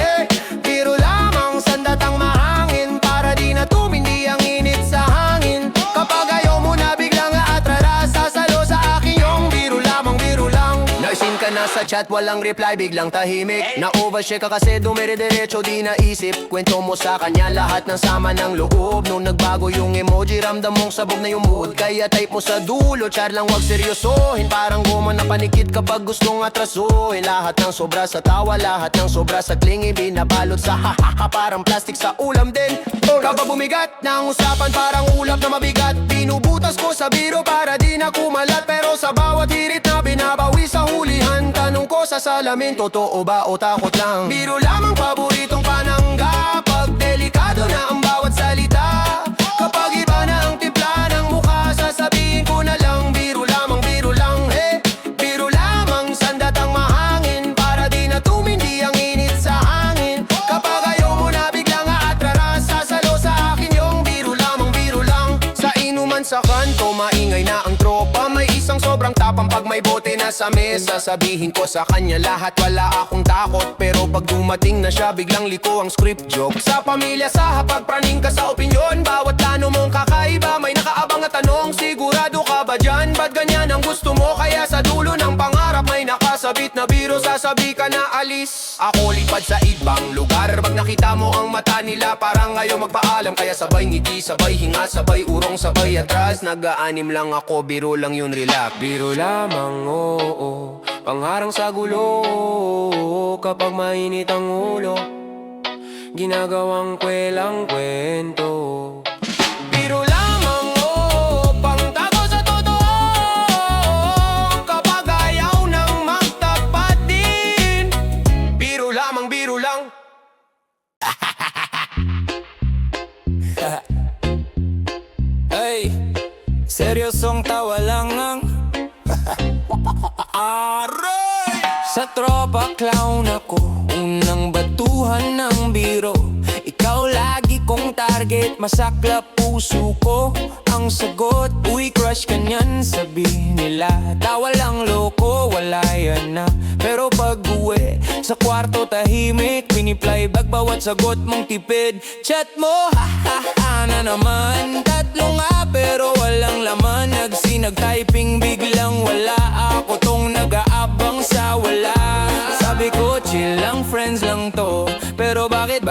Biro lamang, sandatang mahangin para di na tumindi ang init sa hangin. Kapag ayaw mo na biglang aatraras, sasalo sa akin yung biro lamang, biro lang. Naisin ka na sa chat, walang reply, biglang tahimik. Na-overshare ka kasi dumire-diretso, di naisip. Kwento mo sa kanya lahat ng sama ng loob. Nung nagbago yung emoji, ramdam mong sabog na yung mood. Kaya type mo sa dulo, char lang wag seryosohin. Parang goma na panikit kapag gustong atrasuhin. Lahat ng sobra sa tawa, lahat ng sobra sa klingi, binabalot sa hahaha, parang plastic sa ulam din. Kapag bumigat na ang usapan, parang ulap na mabigat, binubutas ko sa biro para di na kumalat. Pero sa bawat hirit na binabawi sa hulihan, tanong ko sa salamin, totoo ba o takot lang? Biro lamang, paboritong panangga. Pag delikado na ang bawat salita, kapag iba na ang timpla ng mukha, sasabihin ko na lang, biro lamang, biro lang. Biro lamang, sandatang mahangin para di na tumindi ang init sa hangin. Kapag ayaw mo na biglang aatraras, sasalo sa akin yung biro lamang, biro lang. Sa inuman sa kanto, maingay na ang tropa. May isang sobrang tapang pag may bote na sa mesa. Sabihin ko sa kanya lahat, wala akong takot. Pero pag dumating na siya, biglang liko ang script joke. Sa pamilya, sa hapag, praning ka sa opinyon. Bawat plano mong kakaiba, may nakaabang na tanong, sigurado ka ba dyan? Ba't ganyan ang gusto mo? Kaya sa dulo ng pangarap, may nakasabit na biro, sasabi ka na alis. Ako lipad sa ibang lugar, pag nakita mo ang mata nila, parang ayaw magpaalam. Kaya sabay ngiti, sabay hinga, sabay urong, sabay atras. Nag-aanim lang ako, biro lang yun, relax. Biro lamang, oo, pangharang sa gulo. Kapag mainit ang ulo, ginagawang kwelang kwento. Biro lamang, oo, pangtago sa totoo. Kapag ayaw nang magtapat din, biro lamang, biro lang. Ay, seryosong tawa lang ang aray! Sa tropa clown ako, unang batuhan ng biro. Ikaw lagi kong tari target, masaklap puso ko. Ang sagot, uy crush ka niyan, sabi nila. Tawa lang loko, wala yan na. Pero pag uwi, sa kwarto tahimik, piniplayback bawat sagot mong tipid. Chat mo, ha ha ha na naman. Tatlo nga pero walang laman. Nagtyping biglang wala. Ako tong nag-aabang sa wala. Sabi ko chill lang, friends lang to. Pero bakit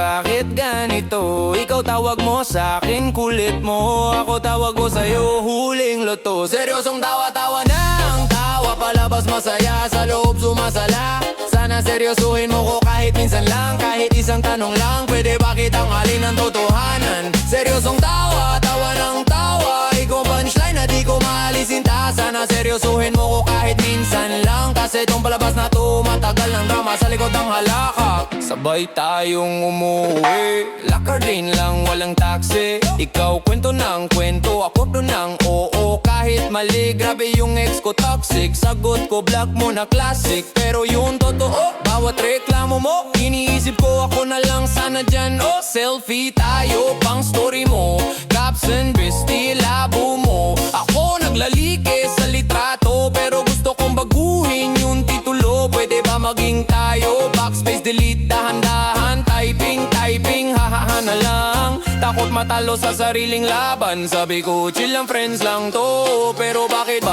ganito? Ikaw tawag mo sa akin, kulit mo. Ako tawag ko sa'yo, huling loto. Seryosong tawa-tawa ng tawa, palabas masaya, sa loob sumasala. Sana seryosuhin mo ko kahit minsan lang. Kahit isang tanong lang, pwede ba kitang alin ng totohanan? Seryosong tawa, tawa ng tawa. Ikaw punchline na di ko maalisinta. Sana seryosuhin mo ko kahit minsan lang. Kasi itong palabas na to, matagal ng drama sa likod ng halakak. Sabay tayong umuwi, lakad din lang, walang taxi. Ikaw kwento ng kwento, ako doon ng oo. Kahit mali, grabe yung ex ko toxic. Sagot ko black mo na classic, pero yung totoo, bawat reklamo mo, iniisip ko ako na lang sana dyan. Oh, selfie tayo, pang story mo. Caption, bestie, labo mo. Ako naglalike sa litrato, pero gusto kong baguhin yung titulo. Pwede ba maging tayo? Backspace, delete, dahan-dahan. Typing, hahaha na lang. Takot matalo sa sariling laban. Sabi ko, chill lang, friends lang to. Pero bakit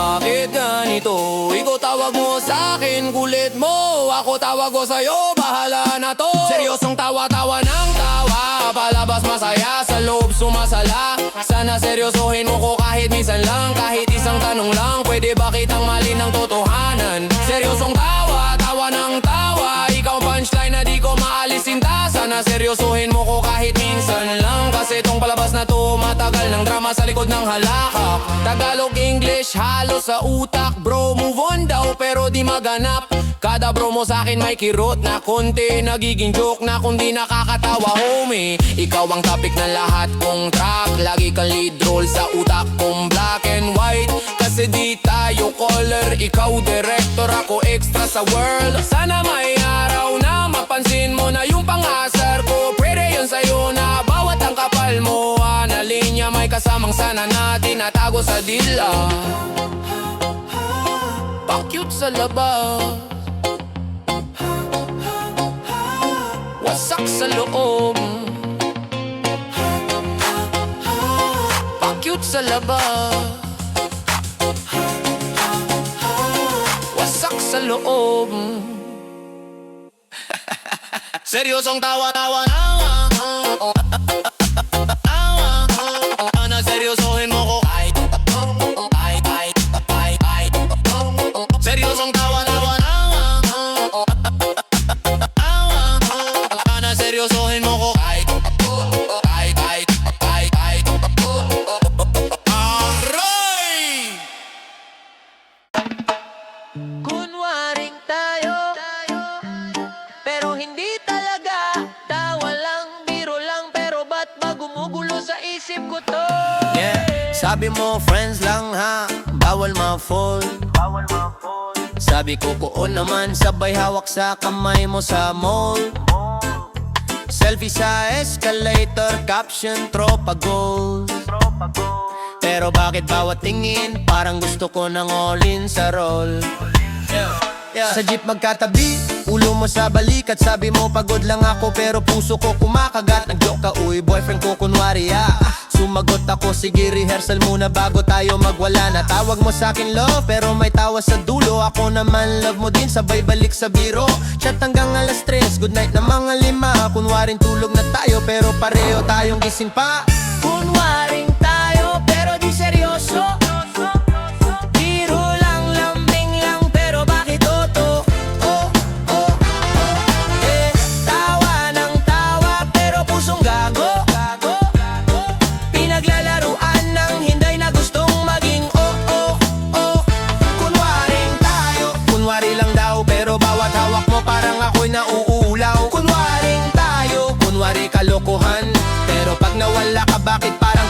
ganito? Ikaw tawag mo sa akin, kulit mo. Ako tawag ko sa'yo, bahala na to. Seryosong tawa-tawa ng tawa, palabas masaya, sa loob sumasala. Sana seryosohin mo ko kahit minsan lang. Kahit isang tanong lang, pwede ba kitang mali ng totohanan? Seryosong tawa, tawa ng tawa. Ikaw punchline na di ko maalisinta. Sana seryosohin mo ko kahit minsan lang. Kasi itong palabas na to, matagal ng drama sa likod ng halakak. Tagalog, English, halo sa utak. Bro, move on daw pero di maganap. Kada bro mo sa'kin may kirot na konti. Nagiging joke na kundi nakakatawa, homie. Ikaw ang topic ng lahat kong track. Lagi kang lead role sa utak kong black and white. Kasi di tayo color. Ikaw director, ako extra sa world. Sana may araw na mapansin mo na yung pangasar ko. Pwede yun sa'yo na bawat ang kapal mo. Analinya may kasamang sana natin natago sa dila. Pa-cute sa labas, wasak sa loob. Pa-cute sa labas, wasak sa loob. Seryosong tawa-tawa na seryosohin mo ko kahit seryosong tawa-tawa na seryosohin mo ko kahit aray! Kunwaring tayo, pero hindi talaga. Tawa lang, biro lang, pero ba't ba gumugulo sa isip ko to? Yeah, sabi mo friends lang ha, bawal ma-fall. Sabi ko naman, sabay hawak sa kamay mo sa mall. Selfie sa escalator, caption tropa goals. Pero bakit bawat tingin, parang gusto ko nang all in sa roll. Sa jeep magkatabi, ulo mo sa balikat. Sabi mo pagod lang ako pero puso ko kumakagat. Nag-joke ka, uy boyfriend ko kunwari Sumagot ako, sige rehearsal muna bago tayo magwala. Natawag mo sa'kin love pero may tawa sa dulo. Ako naman love mo din, sabay balik sa biro. Chat hanggang alas 3, good night na mga 5. Kunwaring tulog na tayo pero pareho tayong gising pa. Kunwaring tayo pero di seryoso. Biro lang, lambing lang pero bakit toto? Tawa ng tawa pero pusong gago. Pinaglalaruan ng hinday na gustong maging Kunwaring tayo, kunwari lang daw pero bawat hawak mo parang ako'y nauulaw. Kunwaring tayo, kunwari kalokohan, pero pag nawala ka bakit parang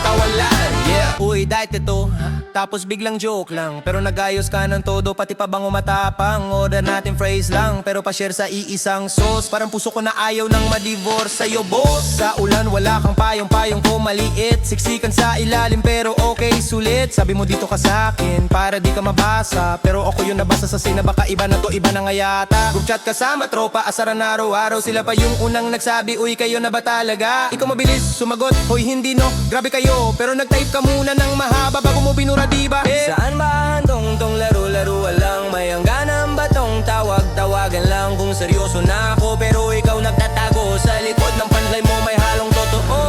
light ito, tapos biglang joke lang. Pero nagayos ka ng todo, pati pa bang umatapang. Order natin phrase lang, pero pa-share sa iisang sauce. Parang puso ko na ayaw nang ma-divorce sa'yo, boss. Sa ulan wala kang payong ko maliit. Siksikan sa ilalim pero okay, sulit. Sabi mo dito ka sa akin, para di ka mabasa. Pero ako yung nabasa sa sina, baka iba na to, iba na nga yata. Group chat kasama tropa, asaran araw-araw. Sila pa yung unang nagsabi, uy kayo na ba talaga? Ikaw mabilis sumagot, hoy hindi no, grabe kayo. Pero nag-type ka muna ng mahaba bago mo binura, diba? Saan ba handong tong laro-laro? Walang may hangganan ba tong tawag-tawagan lang? Kung seryoso na ako pero ikaw nagtatago. Sa likod ng panlay mo may halong totoo.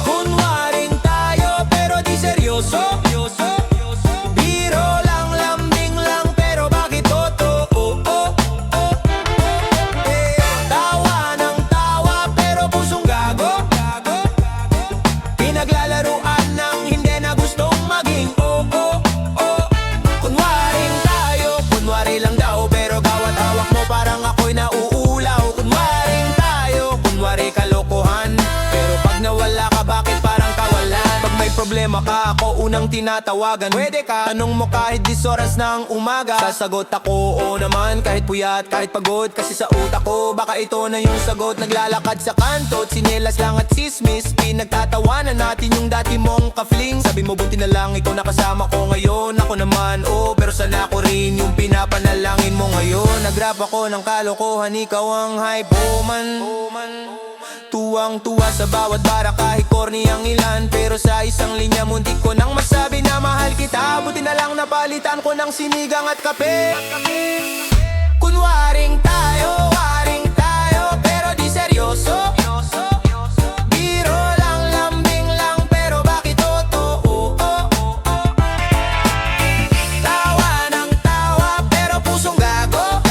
Kunwaring tayo pero di seryoso. Biro lang, lambing lang pero bakit totoo? Tawa ng tawa pero pusong gago. Pinaglalaruan ng hindi na gustong maging Kunwaring tayo, kunwari lang daw. Pero bawat hawak mo parang ako'y nauulaw. Kunwaring tayo, kunwari kalokohan. Pero pag nawala ka bakit parang kawalan? Pag may problema ka ako unang tinatawagan. Pwede ka, tanong mo kahit 10 oras ng umaga. Sasagot ako, oo naman, kahit puyat, kahit pagod. Kasi sa utak ko, baka ito na yung sagot. Naglalakad sa kanto, tsinelas lang at sismis. Pinagtatawanan natin yung dati mong kafling. Sabi mo buti na lang ikaw nakasama ko ngayon. Ako naman, pero sana ako rin yung pinapanalangin mo ngayon. Nagrap ako ng kalokohan, ikaw ang hype man. Tuwang-tuwa sa bawat bara kahit corny ang ilan. Pero sa isang linya muntik ko nang masabi na mahal kita. Buti na lang napalitan ko ng sinigang at kape. Kunwaring tayo, pero di seryoso. Biro lang, lambing lang pero bakit totoo? Tawa ng tawa pero pusong gago.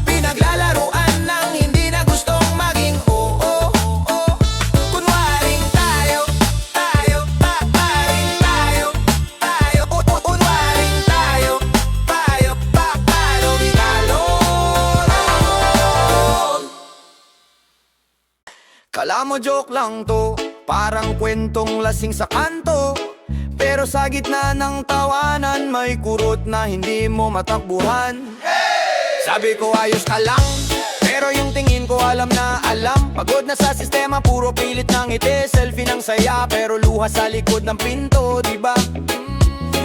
Pinaglalaruan ng hindi na gustong maging Kunwaring tayo, paring tayo. Kunwaring tayo, kala mo joke lang to, parang kwentong lasing sa kanto. Pero sa gitna ng tawanan may kurot na hindi mo matakbuhan. Sabi ko ayos ka lang, pero yung tingin ko alam na alam. Pagod na sa sistema, puro pilit ng ngiti. Selfie ng saya, pero luha sa likod ng pinto, diba?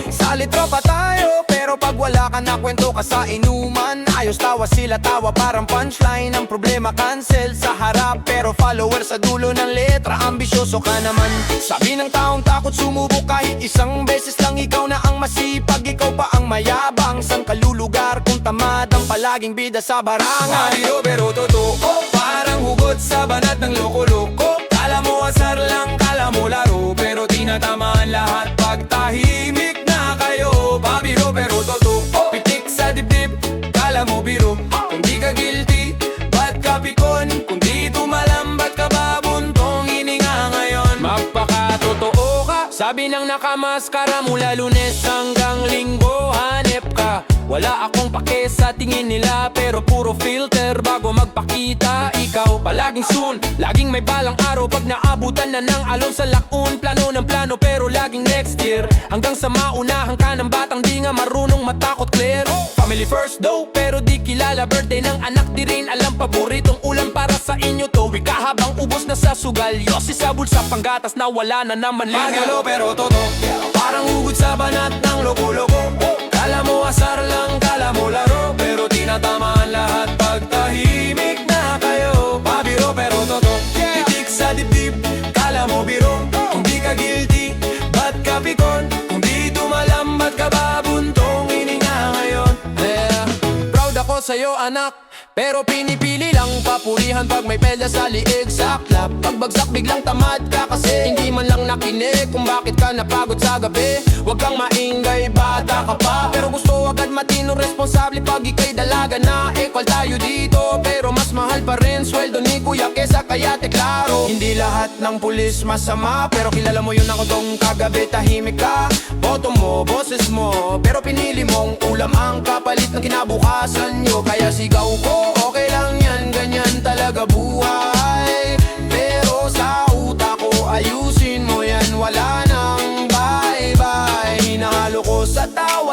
Salit tropa tayo, pero pag wala ka na kwento ka sa inuman. Ayos tawa sila tawa parang punchline. Ang problema cancel sa harap, pero follower sa dulo ng letra. Ambisyoso ka naman. Sabi ng taong takot sumubok kahit isang beses lang. Ikaw na ang masipag, ikaw pa ang mayabang. San kalulugar kung tamad ang palaging bida sa barangay? Mario pero totoo, parang hugot sa banat ng loko-loko. Kala mo asar lang, kala mo laro, pero tinatamaan lahat pag tahimik na kayo. Pabiro pero totoo, pitik sa dibdib, kala mo biro. Kung di ka guilty, ba't ka pikon? Kung di tumalambat ka ba buntong hininga ngayon? Magpakatotoo ka, sabi ng nakamaskara mula Lunes hanggang Linggo. Hanep ka, wala akong pake sa tingin nila, pero puro filter bago magpakita. Ikaw palaging soon, laging may balang araw. Pag naabutan na ng alon sa lakun, plano ng plano pero laging next year. Hanggang sa maunahan ka ng batang di nga marunong matakot clear. Family first though, pero di kilala birthday ng anak. Di rin alam paboritong ulam para sa inyo to. Wika habang ubos na sa sugal, yosi sa bulsa panggatas na wala na naman liga. Magalo pero totoo, parang hugot sa banat ng loko-loko. Kala mo asar lang, kala mo laro, pero tinatamaan lahat pag tahimik na kayo. Pabiro pero totoo, titik sa dibdib, kala mo biro. Kung di ka guilty, ba't ka pikon? Kung di tumalambat ka ba buntong hininga ngayon? Proud ako sa'yo anak, pero pinipili lang papurihan pag may pelya sa liig. Saklap, pagbagsak biglang tamad ka kasi hindi man lang nakinig kung bakit ka napagod sa gabi. Huwag kang maingay, bata ka pa, pero gusto agad matino responsable pag ika'y dalaga na. Equal tayo dito, pero mas mahal pa rin sweldo ni kuya kesa kayate klaro. Hindi lahat ng pulis masama, pero kilala mo yun ako tong kagabi. Tahimik ka, boto mo, boses mo, pero pinili mong ulam ang kapalit ng kinabukasan nyo. Kaya sigaw ko, okay lang yan, ganyan talaga buhay. Pero sa utak ko, ayusin mo yan, wala nang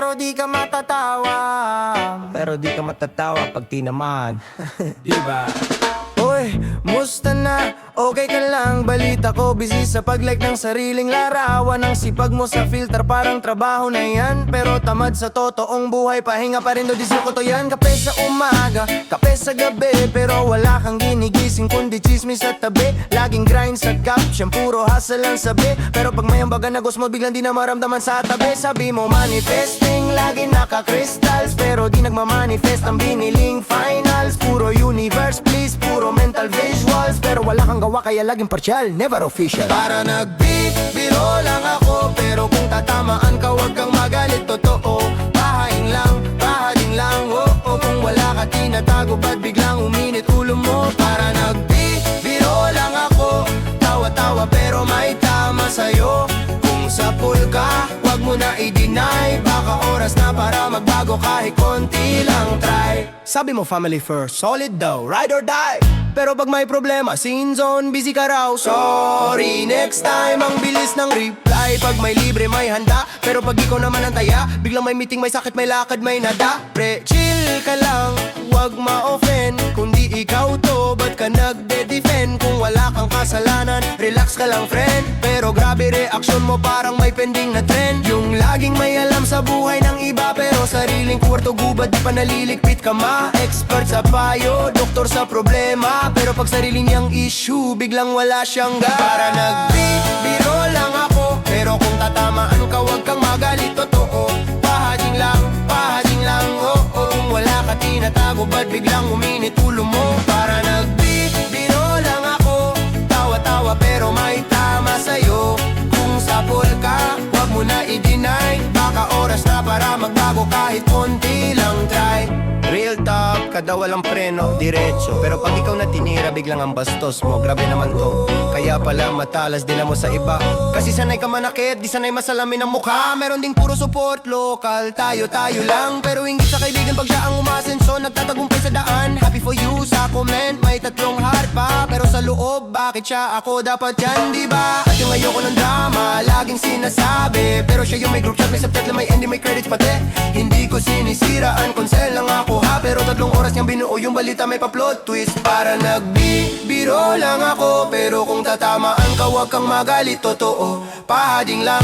pero di ka matatawa. Pero di ka matatawa pag tinaman. Diba? Uy, musta na? Okay ka lang? Balita ko, busy sa pag-like ng sariling larawan. Ang sipag mo sa filter parang trabaho na yan. Pero tamad sa totoong buhay, pahinga pa rin do disyo ko to yan. Kape sa umaga, kape sa gabi, pero wala kang ginigising kundi chismis sa tabi. Laging grind sa caption, puro hustle lang sabi. Pero pag may ambaga na gusto mo, biglang di na maramdaman sa tabi. Sabi mo manifesting, lagi naka-crystals, pero di nagmamanifest ang biniling finals. Puro universe please, puro mental visuals, pero wala kang gawa kaya laging partial, never official. Para nagbibiro lang ako, pero kung tatamaan ka wag kang magalit, totoo. Pahain lang, pahading lang, oo. Kung wala ka tinatago, ba't biglang uminit ulo mo? Para nagbibiro lang ako, tawa-tawa pero may tama sa'yo. Kung sa pool ka, wag mo na i-deny, baka oras na para magbago kahit konti lang try. Sabi mo family first, solid daw, ride or die. Pero pag may problema, scene zone, busy ka raw. Sorry, next time, ang bilis ng reply. Pag may libre, may handa, pero pag ikaw naman ang taya, biglang may meeting, may sakit, may lakad, may nada. Pre, chill ka lang, wag ma-offend. Kundi ikaw to, ba't ka nagde-defend? Kung wala kang kasalanan, relax ka lang friend. Pero grabe reaksyon mo, parang may pending na trend. Yung laging may alam sa buhay ng iba, pero sariling kwarto gubad, di pa naliligpit ka ma. Expert sa payo, doktor sa problema, pero pag sarili niyang issue, biglang wala siyang ga. Para nagbibiro lang ako, pero kung tatamaan ka wag kang magalit, totoo. Pahading lang, oo. Kung wala ka tinatago, ba't biglang uminit ulo mo? Para nagbibiro lang ako, tawa-tawa pero may tama sa'yo. Kung sapol ka, wag mo na i-deny, baka oras na para magbago kahit konti lang try. Real talk, kada walang preno, diretso. Pero pag ikaw na tinira, biglang ang bastos mo. Grabe naman to, kaya pala matalas din mo sa iba. Kasi sanay ka manakit, di sanay masalamin ang mukha. Meron ding puro support local, tayo lang. Pero hinggit sa kaibigan pag siya ang umasenso, nagtatagumpay sa daan. Happy for you, sa comment may 3 heart pa. Pero sa loob, bakit siya ako dapat yan, diba? At yung ayoko ng drama, laging sinasabi. Pero siya yung may group chat, may subtitle, may ending, may credits pati. Hindi ko sinisiraan, consel lang ako ha. Pero 3 oras niyang binuo yung balita, may pa-plot twist. Para nagbibiro lang ako, pero kung tatamaan ka wag kang magalit, totoo. Pahading lang,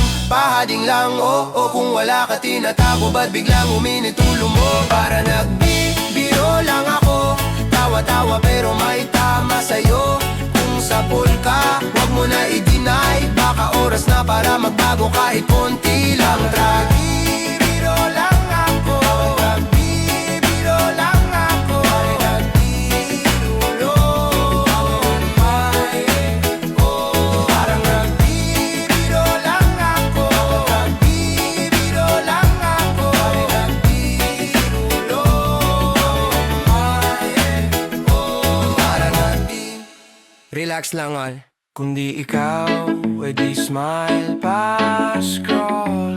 oo. Kung wala ka tinatago, ba't biglang uminit ulo mo? Para nagbibiro lang ako, tawa-tawa pero may tama sa'yo. Kung sa pool ka, wag mo na i-deny, baka oras na para magbago kahit konti lang try. Nagbibiro lang ako, nagbibiro lang ako, nagbibiro. Parang nagbibiro lang ako, nagbibiro lang ako, nagbibiro. Parang relax lang all. Kundi ikaw, edi smile pa scroll.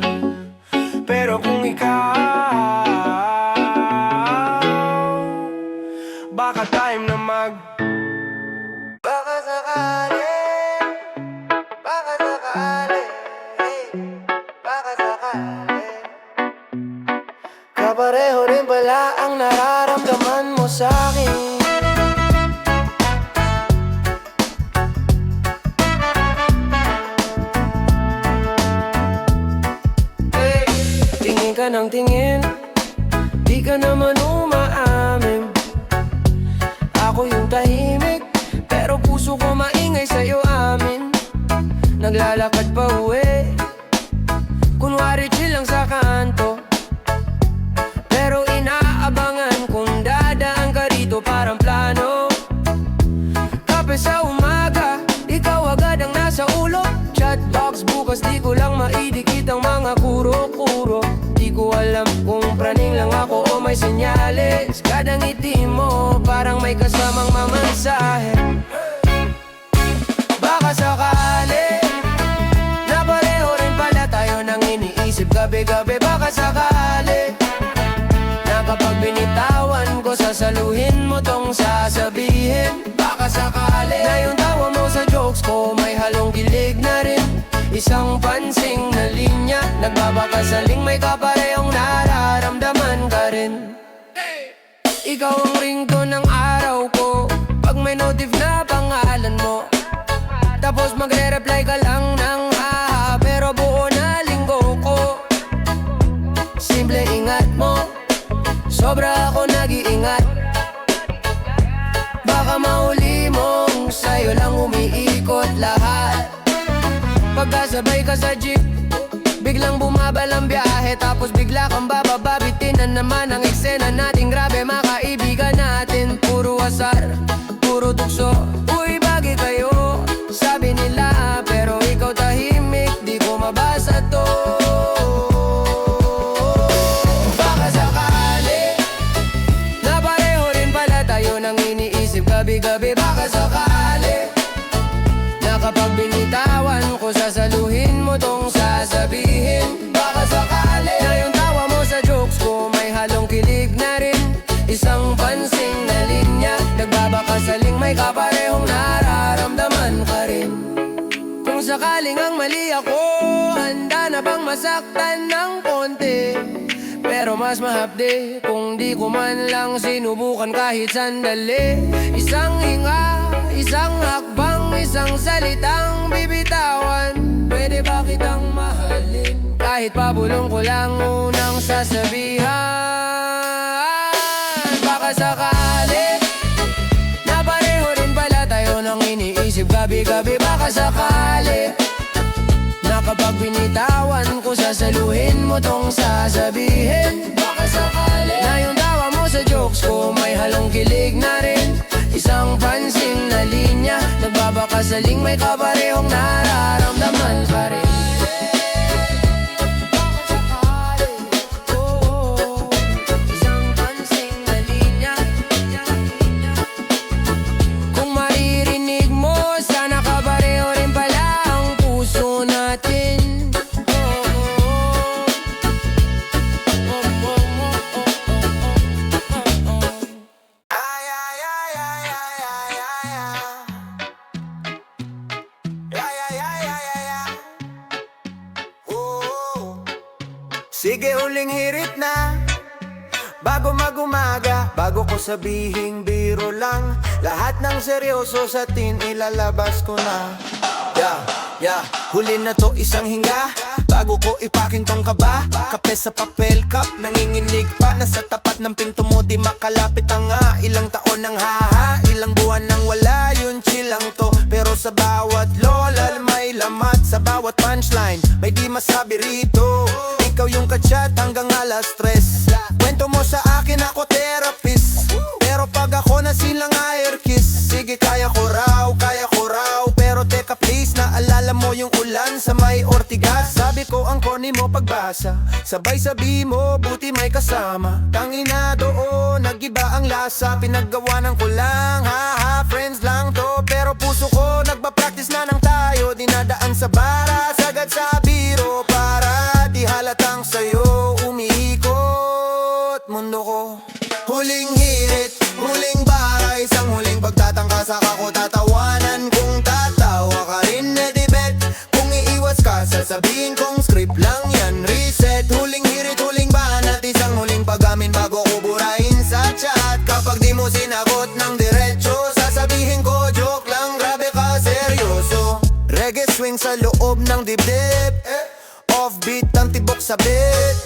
Pero kung ikaw, baka time na baka sakali, baka sakali, baka sakali. Kapareho rin pala ang nararamdaman mo sa'kin. Tingin ka ng tingin, di ka naman umaamin. Ako yung tahimik, pero puso ko maingay sa'yo amin. Naglalakad pa uwi, kunwari chill lang sa kanto. Pero inaabangan kung dadaan ka rito parang plano. Kape sa umaga, ikaw agad ang nasa ulo. Chatbox bukas, di ko lang maidikit ang mga kuro-kuro. Di ko alam kung praning lang ako o may senyales. Kada ngiti mo, parang may kasamang mamansahe. Baka sakali, na pareho rin pala tayo nang iniisip gabi-gabi. Baka sakali, na kapag binitawan ko, sasaluhin mo tong sasabihin. Baka sakali, na yung tawa mo sa jokes ko, may halong kilig na rin. Isang pansing na linya, nagbabakasaling may kaparehong na Ikaw ang ringtone ng araw ko pag may notif na pangalan mo. Tapos magre-reply ka lang ng haha, pero buo na linggo ko. Simple ingat mo, sobra ako nag-iingat. Baka mahuli mong sa'yo lang umiikot lahat. Pagkasabay ka sa jeep, biglang bumabal ang biyahe, tapos bigla kang bababa. Bitinan naman ang eksena natin, grabe makaibigan natin. Puro asar, puro tukso, uy bagay kayo, sabi nila, pero ikaw tahimik, di ko mabasa to. Baka sakali na pareho rin pala tayo nang iniisip gabi-gabi. Baka sakali na kapag binitawan ko, sasaluhin mo tong sasabihin. Baka sakali na yung tawa mo sa jokes ko may halong kilig na rin, isang pansing na linya. Nagbabakasaling may kaparehong nararamdaman ka rin. Kung sakaling ang mali ako, handa na bang masaktan ng konti? Pero mas mahapde kung di ko man lang sinubukan kahit sandali. Isang hinga, isang hakbang, isang salitang bibitawan. Pwede ba kitang mahalin? Kahit pabulong ko lang unang sasabihan. Baka sakali na pareho rin pala tayo nang iniisip gabi-gabi. Baka sakali na kapag binitawan ko, sasaluhin mo tong sasabihin. Baka sakali na yung tawa mo sa jokes ko may halong kilig na rin, isang pansing na linya. Nagbabakasaling may kaparehong nararamdaman ka rin. Isang pansing na linya. Kung maririnig mo, sana kapareho rin pala ang puso natin. Sige, huling hirit na bago magumaga, bago ko sabihing biro lang. Lahat ng seryoso sa tin ilalabas ko na. Yeah, huli na to, isang hinga bago ko ipakin tong kaba. Kape sa papel cup, nanginginig pa. Nasa tapat ng pinto mo, di makalapit ang nga. Ilang taon ng haha, ilang buwan nang wala, yun chill lang to. Pero sa bawat lola may lamat, sa bawat punchline may di masabi rito. Ikaw yung kachat hanggang alas 3. Kwento mo sa akin, ako therapist. Pero pag ako na silang air kiss, sige kaya ko raw. Pero teka please, naalala mo yung ulan sa may Ortigas? Sabi ko ang corny mo pagbasa, sabay sabi mo buti may kasama. Tangina doon, nag-iba ang lasa. Pinaggawanan ko lang, haha, friends lang to. Pero puso ko nagpa-practice na nang tayo. Dinadaan sa bara, sagad sa biro, para di halatang sa'yo umiikot mundo ko. Huling hirit, huling bara, isang huling pagtatangka. Saka ko tatawanan kung tatawa ka rin. Edi bet, kung iiwas ka, sasabihin kong script lang yan, reset. Huling hirit, huling banat, isang huling pag-amin bago ko burahin sa chat. Kapag di mo sinagot ng diretso, sasabihin ko joke lang, grabe ka seryoso. Reggae swing sa loob ng dibdib, offbeat ang tibok sa beat.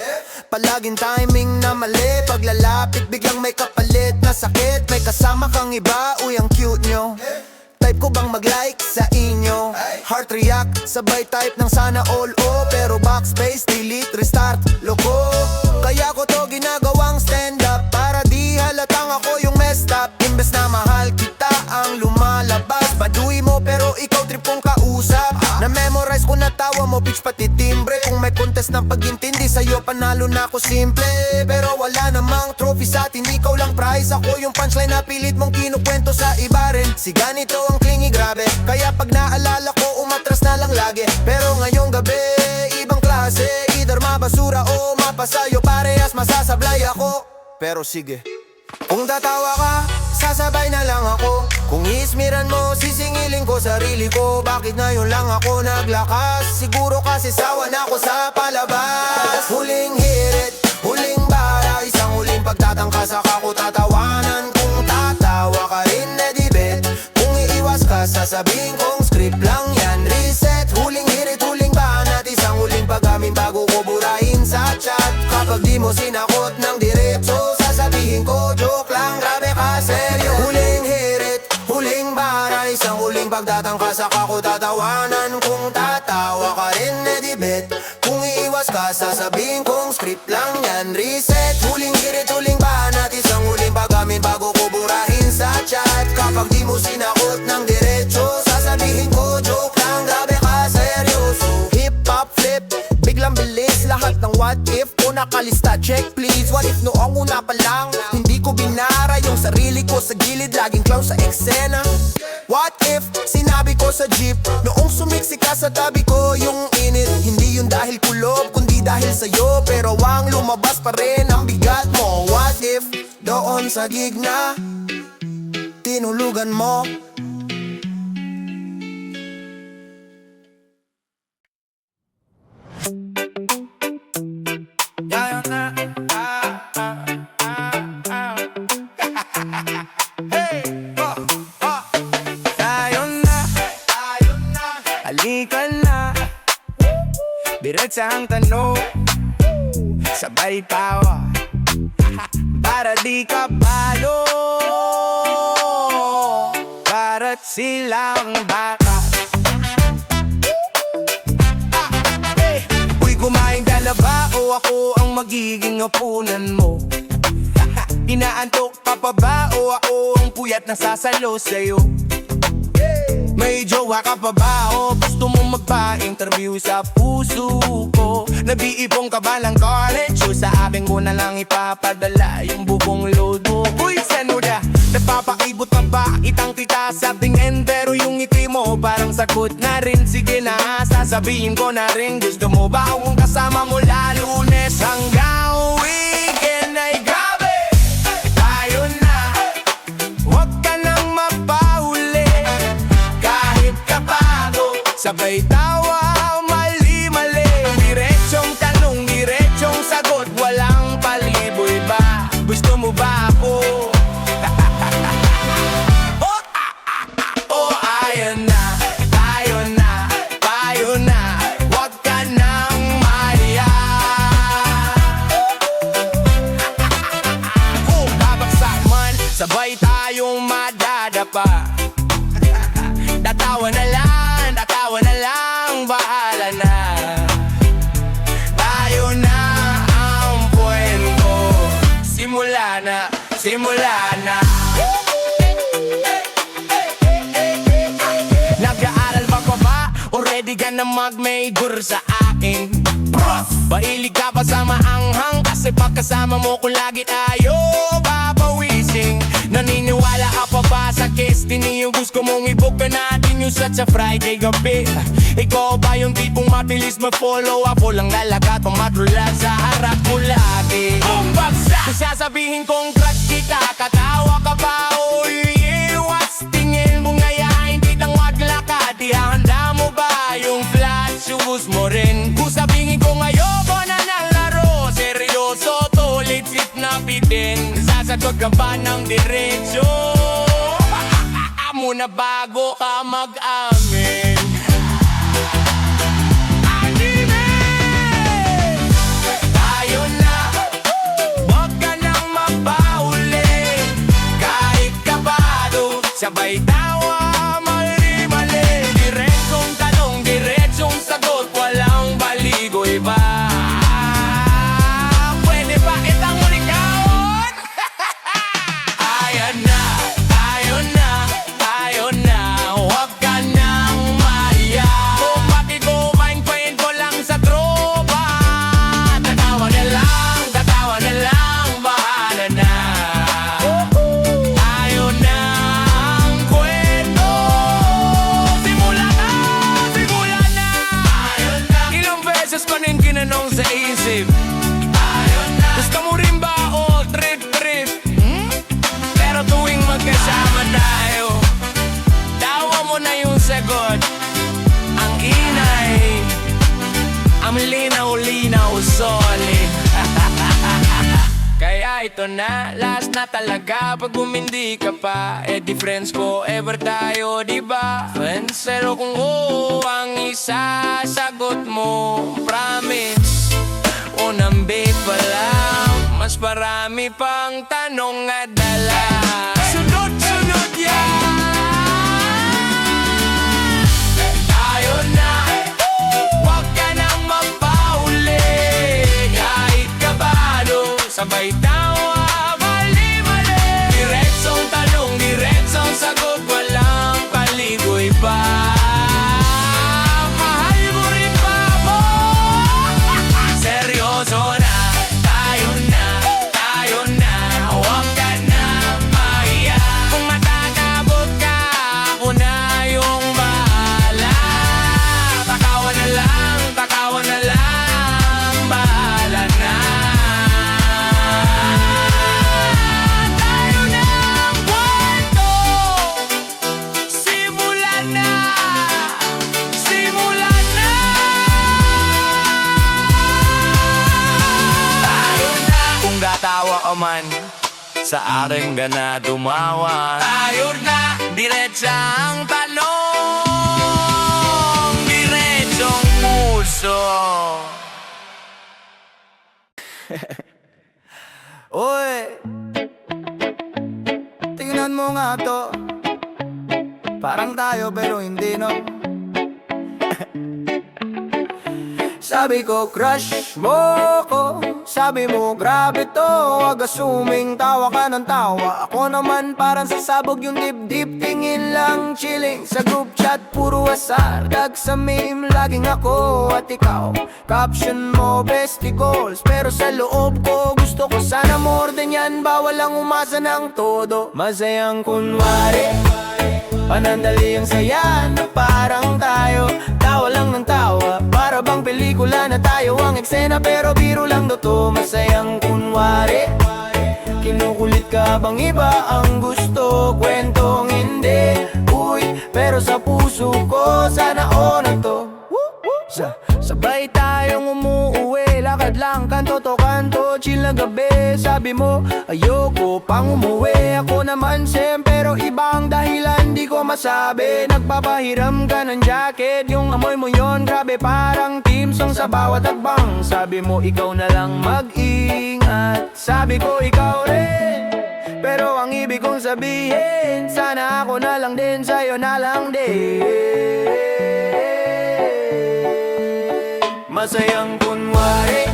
Palaging timing na mali, paglalapit biglang may kapalit na sakit. May kasama kang iba, uy ang cute nyo. Type ko bang mag-like sa inyo? Heart react, sabay type ng sana all o. Pero backspace, delete, restart, loko. Kaya ko to ginagawang stand up, para di halatang ako yung messed up. Imbes na mahal kita ang lumalabas, baduy mo pero ikaw tripong kausap. Na-memorize ko na tawa mo, bitch pati timbre. Kung may contest ng pag-intindi sa'yo, panalo na ako simple. Pero wala namang trophy sa atin, ikaw lang prize. Ako yung punchline na pilit mong kinukwento sa iba rin. Si ganito ang clingy, grabe. Kaya pag naalala ko, umatras na lang lagi. Pero ngayong gabi, ibang klase. Either mabasura o mapasayo, parehas masasablay ako. Pero sige, kung tatawa ka, sasabay na lang ako. Kung ismiran mo, sisingilin ko sarili ko. Bakit ngayon lang ako naglakas? Siguro kasi sawa na ako sa palabas. Huling hirit, huling bara, isang huling pagtatangka, saka ko tatawan sasabihin kong script lang yan. Reset, huling hirit, huling banat, isang huling pag-amin bago ko burahin sa chat. Kapag di mo sinakot ng diretso, sasabihin ko joke lang, grabe ka seryo. Huling hirit, huling banat, isang huling pagtatangka, saka ko tatawanan. Kung tatawa ka rin, edi bet. Kung iiwas ka, sasabihin kong script lang yan. Reset, huling hirit, huling banat, isang huling pag-amin bago ko burahin sa chat. Kapag di mo sinakot ng diretso, sasabihin ko joke lang, grabe ka seryoso. Hip-hop flip, biglang bilis lahat ng what if ko nakalista, check please. What if noong una pa lang, hindi ko binara yung sarili ko sa gilid, laging clown sa eksena. What if sinabi ko sa jeep, noong sumiksi ka sa tabi ko, yung init, hindi yun dahil kulob, kundi dahil sa'yo. Pero ang lumabas pa rin ang bigat mo. What if doon sa gig na tinulugan mo? Yayon na, Hey, Yayon na, halika na, diretsahang tanong, sabay tawa, para di ka palo, para't silang baka. Uy, kumain ka na ba o ako ang magiging apunan mo? Inaantok ka pa ba o ako ang puyat na sasalo sa'yo? May jowa ka pa ba o gusto mo magpa-interview sa puso ko? Nabiipong ka ba ng college o sa akin ko na lang ipapadala yung bubong load mo? Uy, sanuda, nagpapaibot na ba itang kita sa tingin? Pero yung ngiti mo parang sagot na rin. Sige na, sasabihin ko na rin. Gusto mo ba akong kasama mula Lunes hanggang weekend? Ay grabe, tayo na, huwag ka nang mapahuli. Kahit kapagod, sabay tawa, mali-mali. Diretsong tanong, diretsong sagot, walang paliboy ba? Gusto mo ba ako? Oh, ayan na, tayo na, tayo na, huwag ka nang mahiya. Kung babagsak man, sabay tayong madadapa. Tatawa na lang, bahala na. Tayo na ang kwento, simula na, simula na. Nag-aaral ba ka ba? O ready ka na mag-major sa akin? Prof! Bailig ka pa sa maanghang, kasi pagkasama mo ko lagi tayo babawising. Naniniwala ka pa ba sa destiny? Yung gusto mong i-book ka natin yung set sa Friday gabi. Ikaw ba yung tipong matilis ma-follow? Ako lang lalagat o matulad sa harap mo lagi. Bumbagsak! Kung sasabihin kong crush kita, katawa ka ba o iiwas? Tingin mo ngayon, hindi nang maglakad. Ihanda mo ba yung flat shoes mo rin? Kung sabihin kong ayoko na ng laro, seryoso to, legit na bitin. Sasagot ka ba ng diretsyo? Muna bago ka mag-amin. Anime! Tayo na, huwag ka nang mapahuli. Kahit kabado, sabay tawa, mali-mali. Diretsong tanong, diretsong sagot, walang baligoy ba? Pwede ba kitang uligawan? Ayan na, tayo na, tayo na, huwag ka nang mahiya. Kung pati kumain kwento lang sa tropa, tatawa na lang, bahala na. Tayo na ang kwento. ito na, last na talaga. Pag umindi ka pa, eh di friends ko ever tayo, diba? Friends, pero kung oo ang isa, sagot mo, promise. Unang bait pa lang, mas marami pang tanong at dala. Sunod-sunod yan. Tayo na, wag ka nang magpauli. Kahit kabado, sabay tawa, mali-mali. Diretsong tanong, diretsong sagot, walang paligoy pa. Mahal mo rin ba ako? Seryoso na, tayo na, huwag ka na mahiya. Kung matatabot ka, ako na yung bahala. Takawan na lang, bahala na. Tayo na ang kwento, simulan na, simulan na. Tayo na. Kung gatawa ka man, sa akin ka na dumawa. Tayo na, diretsang tanong, diretsong puso. Uy, tingnan mo nga to. Parang tayo pero hindi, no? Sabi ko crush mo ko, sabi mo grabe to. Wag assuming tawa ka ng tawa. Ako naman parang sasabog yung dibdib. Tingin lang chilling sa group chat, puro asar. Dag sa meme, laging ako at ikaw. Caption mo bestie goals, pero sa loob ko gusto ko sana more than yan. Bawal lang umasa ng todo. Masayang kunwari, panandali ang saya na parang tayo. Tawa lang ng tawa, para bang pelikula na tayo ang eksena. Pero biro lang daw to, masayang kunwari. Kinukulit ka bang iba ang gusto, kwentong hindi. Uy, pero sa puso ko, sana na to. Sabay tayong umuuwi, lakad lang kanto to kanto, chill na gabi. Sabi mo, ayoko pang umuwi. Ako naman same, pero ibang dahilan di ko masabi. Nagpapahiram ka ng jacket, yung amoy mo yon grabe, parang team song sa bawat hakbang. Sabi mo, ikaw na lang mag-ingat. Sabi ko, ikaw rin, pero ang ibig kong sabihin, sana ako na lang din, sa'yo na lang din. Masayang kunwari,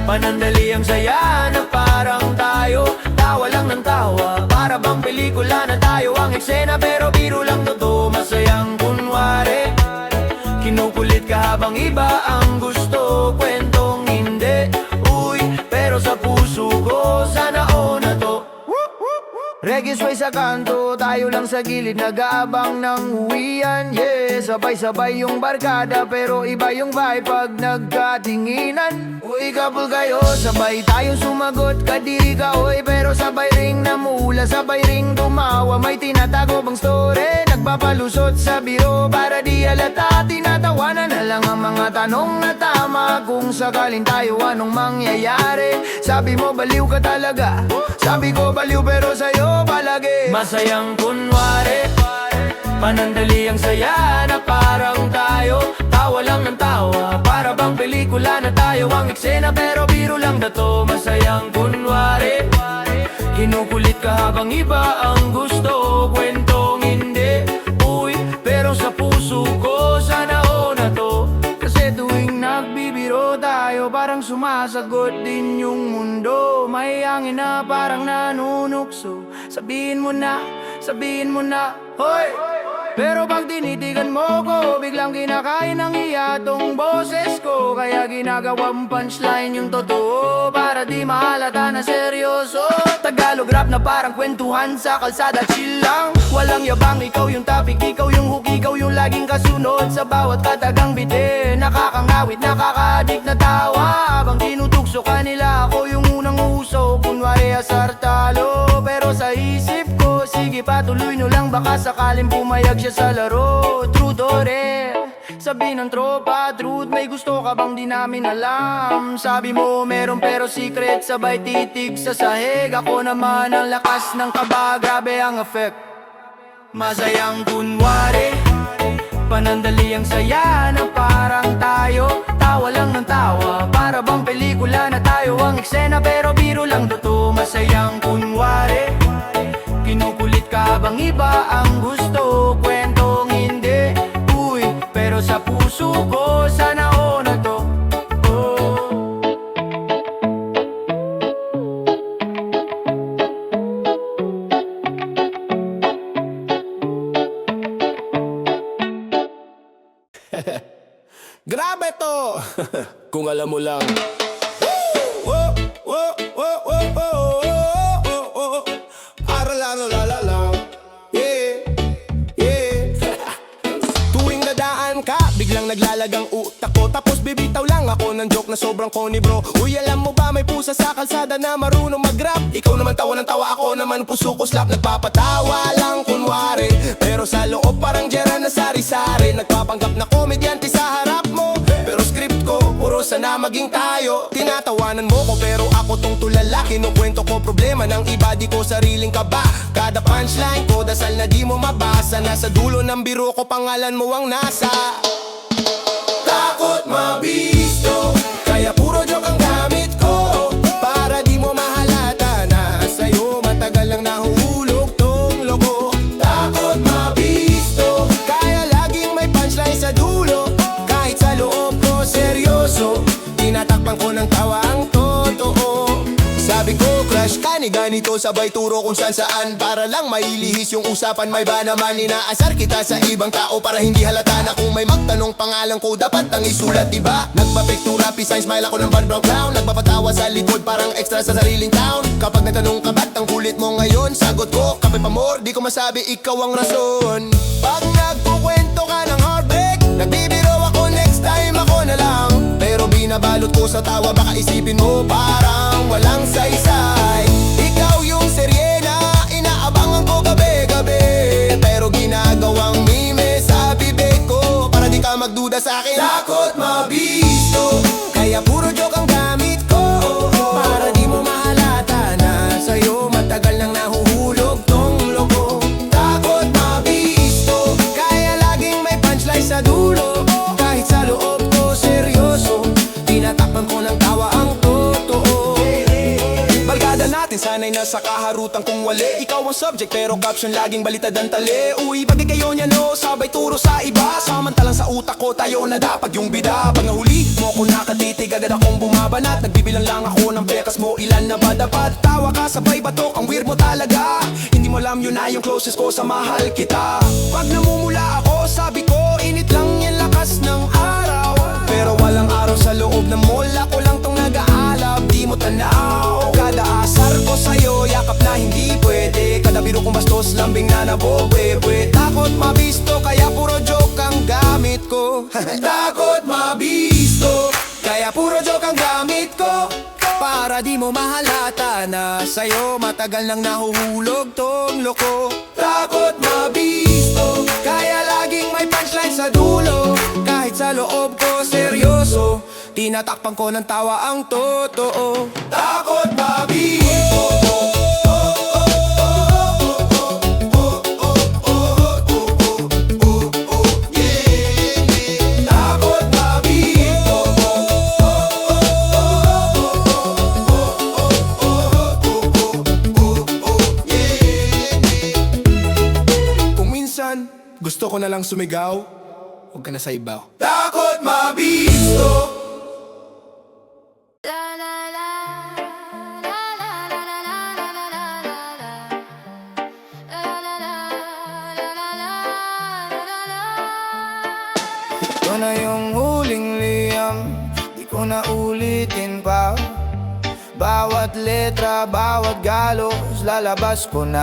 panandali ang saya na parang tayo. Tawa lang ng tawa, para bang pelikula na tayo ang eksena. Pero biro lang totoo, masayang kunwari. Kinukulit ka habang iba ang gusto, kwentong hindi. Uy, pero sa puso ko, sana na to. Reggae sway sa kanto, tayo lang sa gilid nag-aabang ng uwian. Yeah, sabay-sabay yung barkada, pero iba yung vibe pag nagkatinginan. Uy, couple kayo, sabay tayo sumagot. Kadiri ka, uy, pero sabay ring namula, sabay ring tumawa. May tinatago bang story, nagpapalusot sa biro para di halata. Tinatawanan na lang ang mga tanong na tama. Kung sakaling tayo, anong mangyayari? Sabi mo, baliw ka talaga. Sabi ko, baliw pero sa'yo palagi. Masayang kunwari, panandali ang saya na parang tayo. Tawa lang ng tawa, para bang pelikula na tayo ang eksena. Pero biro lang na to, masayang kunwari. Kinukulit ka habang iba ang gusto, kwentong hindi. Uy, pero sa puso ko, sana na to. Kasi tuwing nagbibiro tayo, parang sumasagot din yung mundo. May hangin na parang nanunukso. Sabihin mo na, hoy! Pero pag tinitigan mo ko, biglang kinakain ng iya tong boses ko. Kaya ginagawang punchline yung totoo, para di mahalata na seryoso. Tagalog rap na parang kwentuhan sa kalsada, chill lang. Walang yabang, ikaw yung topic, ikaw yung hook, ikaw yung laging kasunod sa bawat katagang bitin. Nakakangawit, nakaka-addict na tawa, habang tinutugso kanila, ako yung unang uso. Kunwari asar talo, pero sa isip ko, sige patuloy nyo lang, baka sakaling pumayag siya sa laro. True to rare, sabi ng tropa, truth, may gusto ka bang di namin alam? Sabi mo meron pero secret, sabay titig sa sahig. Ako naman ang lakas ng kaba, grabe ang effect. Masayang kunwari, panandali ang saya na parang tayo. Tawa lang ng tawa, para bang pelikula na tayo ang eksena. Pero biro lang to, masayang kunwari. Kinukulit ka bang iba ang gusto? Kwentong hindi, uy, pero sa puso ko sana o na to. Grabe to! Kung alam mo lang. Woo! Woo! Woo! Woo! Woo! Woo! Aralala-la-la-la. Yeah! Yeah! Tuwing nadaan ka, biglang naglalagang utak ko. Tapos bibitaw lang ako ng joke na sobrang corny bro. Uy, alam mo ba may pusa sa kalsada na marunong mag-rap? Ikaw naman tawa ng tawa, ako naman puso ko slap. Nagpapatawa lang kunwari, pero sa loob parang Jera na sari-sari. Nagpapanggap na komedyante sa harap mo, pero script ko, puro sana maging tayo. Tinatawanan mo ko pero ako tong tulala. Kinukwento ko problema ng iba, di ko sariling kaba. Kada punchline ko, dasal na di mo mabasa. Nasa dulo ng biro ko, pangalan mo ang nasa. Takot mabisto, kaya puro joke ang gamit ko. Para di mo mahalata na sa'yo matagal lang nahuhulog tong loko. Takot mabisto, kaya laging may punchline sa dulo. Kahit sa loob ko seryoso, tinatakpan ko ng tawa ang totoo. Sabi ko crush ka ni ganito, sabay turo kung saan saan. Para lang mailihis yung usapan, may ba naman inaasar kita sa ibang tao. Para hindi halata na kung may magtanong pangalan ko, dapat ang isulat diba? Nagpapiktura, peace sign, smile ako ng Van Brown clown. Nagpapatawa sa likod, parang extra sa sariling town. Kapag nagtanong ka ba't ang kulit mo ngayon, sagot ko, kape pa more, di ko masabi ikaw ang rason. Pag nagkukwento ka ng heartbreak, nagbibiro ako, next time ako na lang. Pero binabalot ko sa tawa, baka isipin mo parang walang saysay. Ikaw yung serye na inaabangan ko gabi-gabi, pero ginagawang mime sa bibig ko, para di ka magduda sa akin. Takot mabisto, kaya puro joke ang gamit ko. Para di mo mahalata na sa'yo matagal nang nahuhulog tong loko. Takot mabisto, kaya laging may punchline sa dulo. Kahit sa loob ko seryoso, tinatakpan ko ng tawa ang totoo. Barkada natin sana'y nasa kaharutan kung wali. Ikaw ang subject pero caption laging balitad ang tali. Uy, bagay kayo niya no, sabay turo sa iba. Samantalang sa utak ko tayo na dapat yung bida. Pag nahuli mo ko nakatitig, agad akong bumabanat. Nagbibilang lang ako ng pekas mo, ilan na ba dapat? Tawa ka sabay batok, ang weird mo talaga. Hindi mo alam yun na yung closest ko sa mahal kita. Pag namumula ako, sabi ko init lang yung lakas ng araw. Pero walang araw sa loob ng mall, ako lang tong nag-aalab. Di mo tanaw, kada asar ko sa'yo, yakap na hindi pwede. Kada biro kong bastos, lambing na nabobwebwe. Takot mabisto, kaya puro joke ang gamit ko. Takot mabisto, kaya puro joke ang gamit ko. Para di mo mahalata na sa'yo matagal nang nahuhulog tong loko. Takot mabisto, kaya laging may punchline sa dulo. Kahit sa loob ko seryoso, tinatakpan ko ng tawa ang totoo. Takot mabisto. Gusto ko na lang sumigaw, huwag ka na sa ibaw. Takot mabisto. Ito na yung huling liyam, di ko na ulitin pa. Bawat letra, bawat galos, lalabas ko na.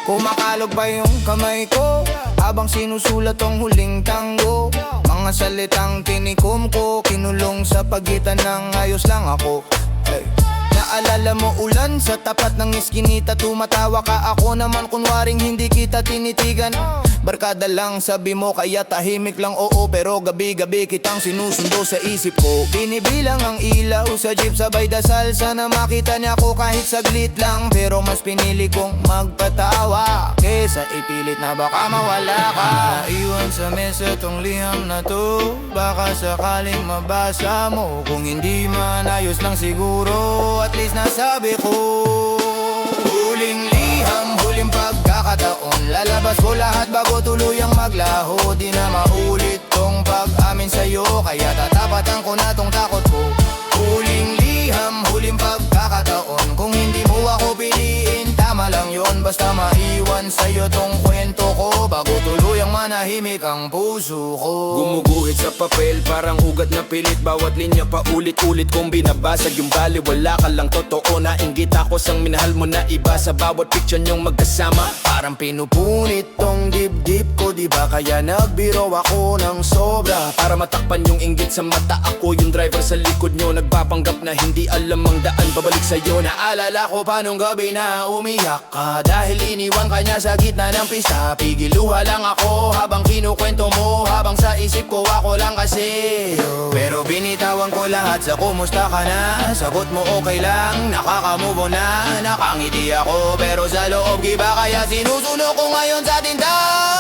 Kumakalog pa yung kamay ko habang sinusulat ang huling tango. Mga salitang tinikom ko, kinulong sa pagitan ng ayos lang ako. Naalala mo ulan sa tapat ng iskinita, tumatawa ka, ako naman kunwaring hindi kita tinitigan. Barkada lang sabi mo kaya tahimik lang oo. Pero gabi-gabi kitang sinusundo sa isip ko. Binibilang ang ilaw sa jeep sabay dasal. Sana makita niya ako kahit saglit lang. Pero mas pinili kong magpatawa kesa ipilit na baka mawala ka. Iwan sa mesa tong liham na to. Baka sakaling mabasa mo. Kung hindi man ayos lang siguro, at least nasabi ko. Huling liham, huling pagkakataon. Lalabas ko lahat bago tuluyang maglaho. Di na maulit tong pag-amin sa'yo, kaya tatapatan ko na tong takot ko. Huling liham, huling pagkakataon. Kung hindi mo ako piliin, tama lang yon. Basta maiwan sa'yo tong kwento ko bago tuluyang manahimik ang puso ko. Gumuguhit sa papel, parang ugat na pilit. Bawat linya pa ulit-ulit kong binabasag yung baliwala ka lang totoo. Nainggit ako sang minahal mo na iba. Sa bawat picture niyong magkasama, Parang pinupunit tong dibdib ko, diba? Kaya nagbiro ako ng sobra. para matakpan yung inggit sa mata. Ako yung driver sa likod nyo, nagpapanggap na hindi alam ang daan. Babalik sa'yo na Naalala ko pa nung gabi na umiyak ka dahil iniwan ka niya sa gitna ng pista. Pigiluha lang ako habang kinukwento mo, habang sa isip ko ako lang kasi. Pero binitawan ko lahat sa kumusta ka na. Sagot mo okay lang, nakakamove on na. Nakangiti ako pero sa loob giba, kaya sinusunog ko ngayon sa tinta.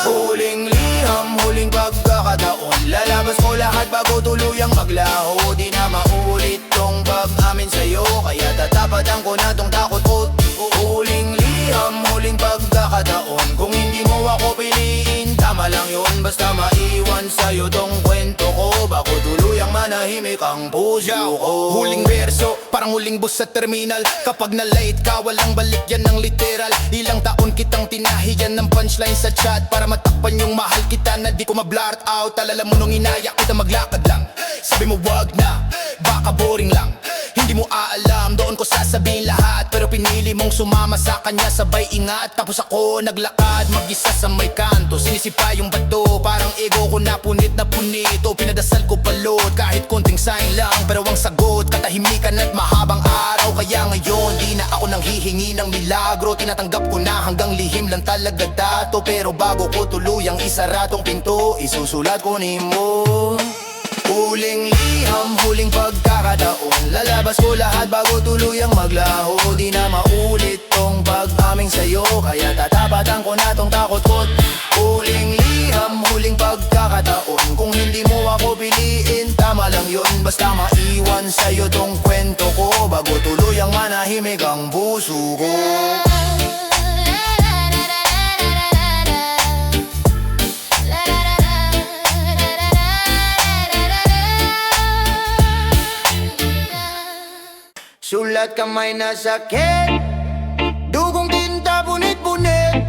Huling liham, huling pagkakataon. Lalabas ko lahat bago tuluyang maglaho. Di na maulit tong pag-amin sa'yo, kaya tatapatan ko na tong takot ko. Huling liham, huling pagkakataon. Kung hindi mo ako piliin, tama lang yun. Basta maiwan sa'yo tong kwento ko bago tuluyang manahimik ang puso ko. huling verso, parang huling bus sa terminal. Kapag na-late ka, walang balik yan ng literal. Ilang taon kitang tinahiyan ng punchline sa chat para matakpan yung mahal kita na di ko ma-blurt out. Alala mo nung inaya kita maglakad lang, sabi mo wag na, baka boring lang. Hindi mo aalam, doon ko sasabihin lahat. Pero pinili mong sumama sa kanya, sabay ingat. Tapos ako naglakad, mag-isa sa may kanto. Sinisipa yung bato, parang ego ko na punit. O pinadasal ko palot, kahit konting sign lang. Pero ang sagot, katahimikan at mahabang araw. Kaya ngayon, di na ako nang hihingi ng milagro. Tinatanggap ko na hanggang lihim lang talaga dato. Pero bago ko tuluyang isara tong pinto, isusulat ko ni mo. Huling liham, huling pagkakataon. Lalabas ko lahat bago tuluyang maglaho. Di na maulit tong pag-aming sa'yo, kaya tatapatan ko na tong takot ko. Huling liham, huling pagkakataon. Kung hindi mo ako piliin, tama lang yun. Basta maiwan sa'yo tong kwento ko bago tuluyang manahimik ang puso ko. Sulat kamay na sakit, dugong tinta punit-punit,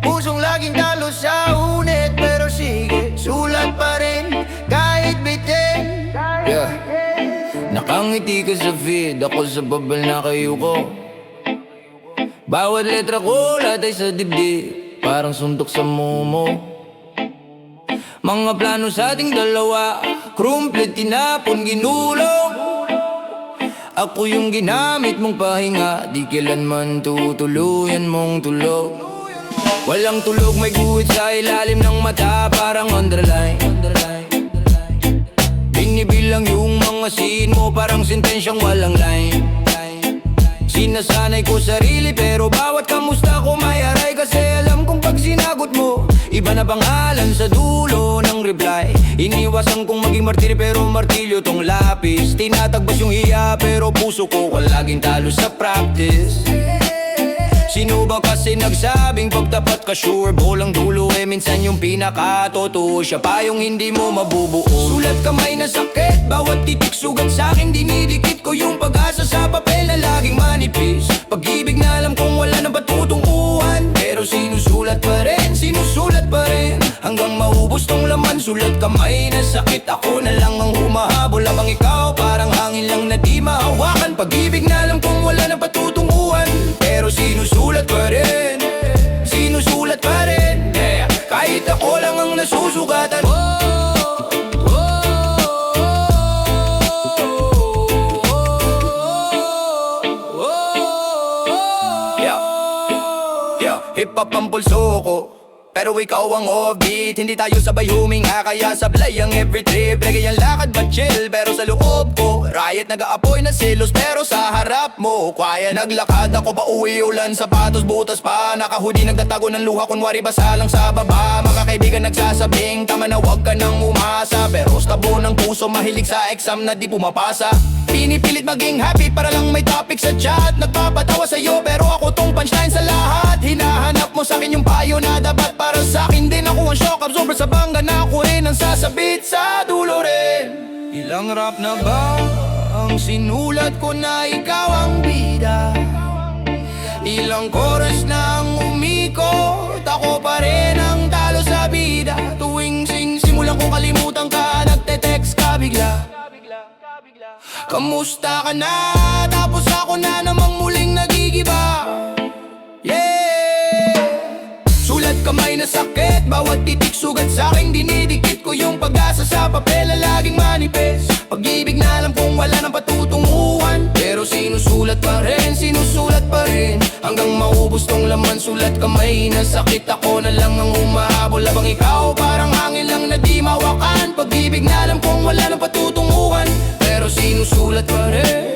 pusong laging talo sa unit. Pero sige, sulat pa rin kahit bitin. Nakangiti ka sa feed, ako sa babal na kayo ko. Bawat letra ko latay sa dibdib, parang suntok sa mumo. Mga plano sa ating dalawa, krumpled, tinapon, ginulong. Ako yung ginamit mong pahinga, di kailanman tutuluyan mong tulog. Walang tulog, may guhit sa ilalim ng mata, parang underline. Binibilang yung mga scene mo, parang sentensyang walang line. Sinasanay ko sarili pero bawat kamusta ko may aray. Kasi alam kong pag sinagot mo, iba na pangalan sa dulo ng reply. Iniwasan kong maging martir pero martilyo tong lapis. Tinatagbas yung hiya pero puso ko laging talo sa practice. Sino ba kasi nagsabing pagtapat ka sure? Bolang dulo minsan yung pinakatotoo. Siya pa yung hindi mo mabubuo. Sulat kamay na sakit, bawat titik sugat sa'kin. Dinidikit ko yung pag-asa sa papel na laging manipis. Pag-ibig na alam kong wala na patutunguhan, pero sinusulat pa rin hanggang maubos tong laman. Sulat kamay na sakit, ako na lang ang humahabol habang ikaw parang hangin lang na di mahawakan. Pag-ibig na alam kong wala na patutunguhan, pero sinusulat pa rin. Kahit ako lang ang nasusugatan. Hip-hop ang pulso ko, pero ikaw ang off-beat. Hindi tayo sabay huminga, kaya sablay ang every trip. Reggae ang lakad ba chill, pero sa loob ko riot, nag-aapoy na silos, pero sa harap mo quiet. Naglakad ako pa uwi, ulan, sapatos, butas pa. Nakahudi, nagtatago ng luha, kunwari basa lang sa baba. Mga kaibigan nagsasabing, tama na wag ka nang umasa. Pero stabo ng puso, mahilig sa exam na di pumapasa. Pinipilit maging happy para lang may topic sa chat. Nagpapatawa sa'yo, pero ako tong punchline sa lahat. Hinahanap mo sa'kin yung payo na dapat para sa'kin din. Ako ang shock absorber sa bangga na ako rin ang sasabit sa dulo rin. Ilang rap na ba ang sinulat ko na ikaw ang bida? Ilang chorus na ang umikot, ako pa rin ang talo sa bida. Tuwing simulan ko kalimutan ka, nagte-text ka bigla. Kamusta ka na? Tapos ako na namang muling nagigiba. Yeah! Sulat kamay na sakit, bawat titik sugat sa'king dinidikit ko yung pag-asa sa papel na laging manipis. Pag-ibig na alam kong wala nang patutunguhan, pero sinusulat pa rin hanggang maubos tong laman. Sulat kamay na sakit, ako na lang ang humahabol habang ikaw parang hangin lang na di mawakan. Pag-ibig na alam kong wala nang patutunguhan, pero sinusulat pa rin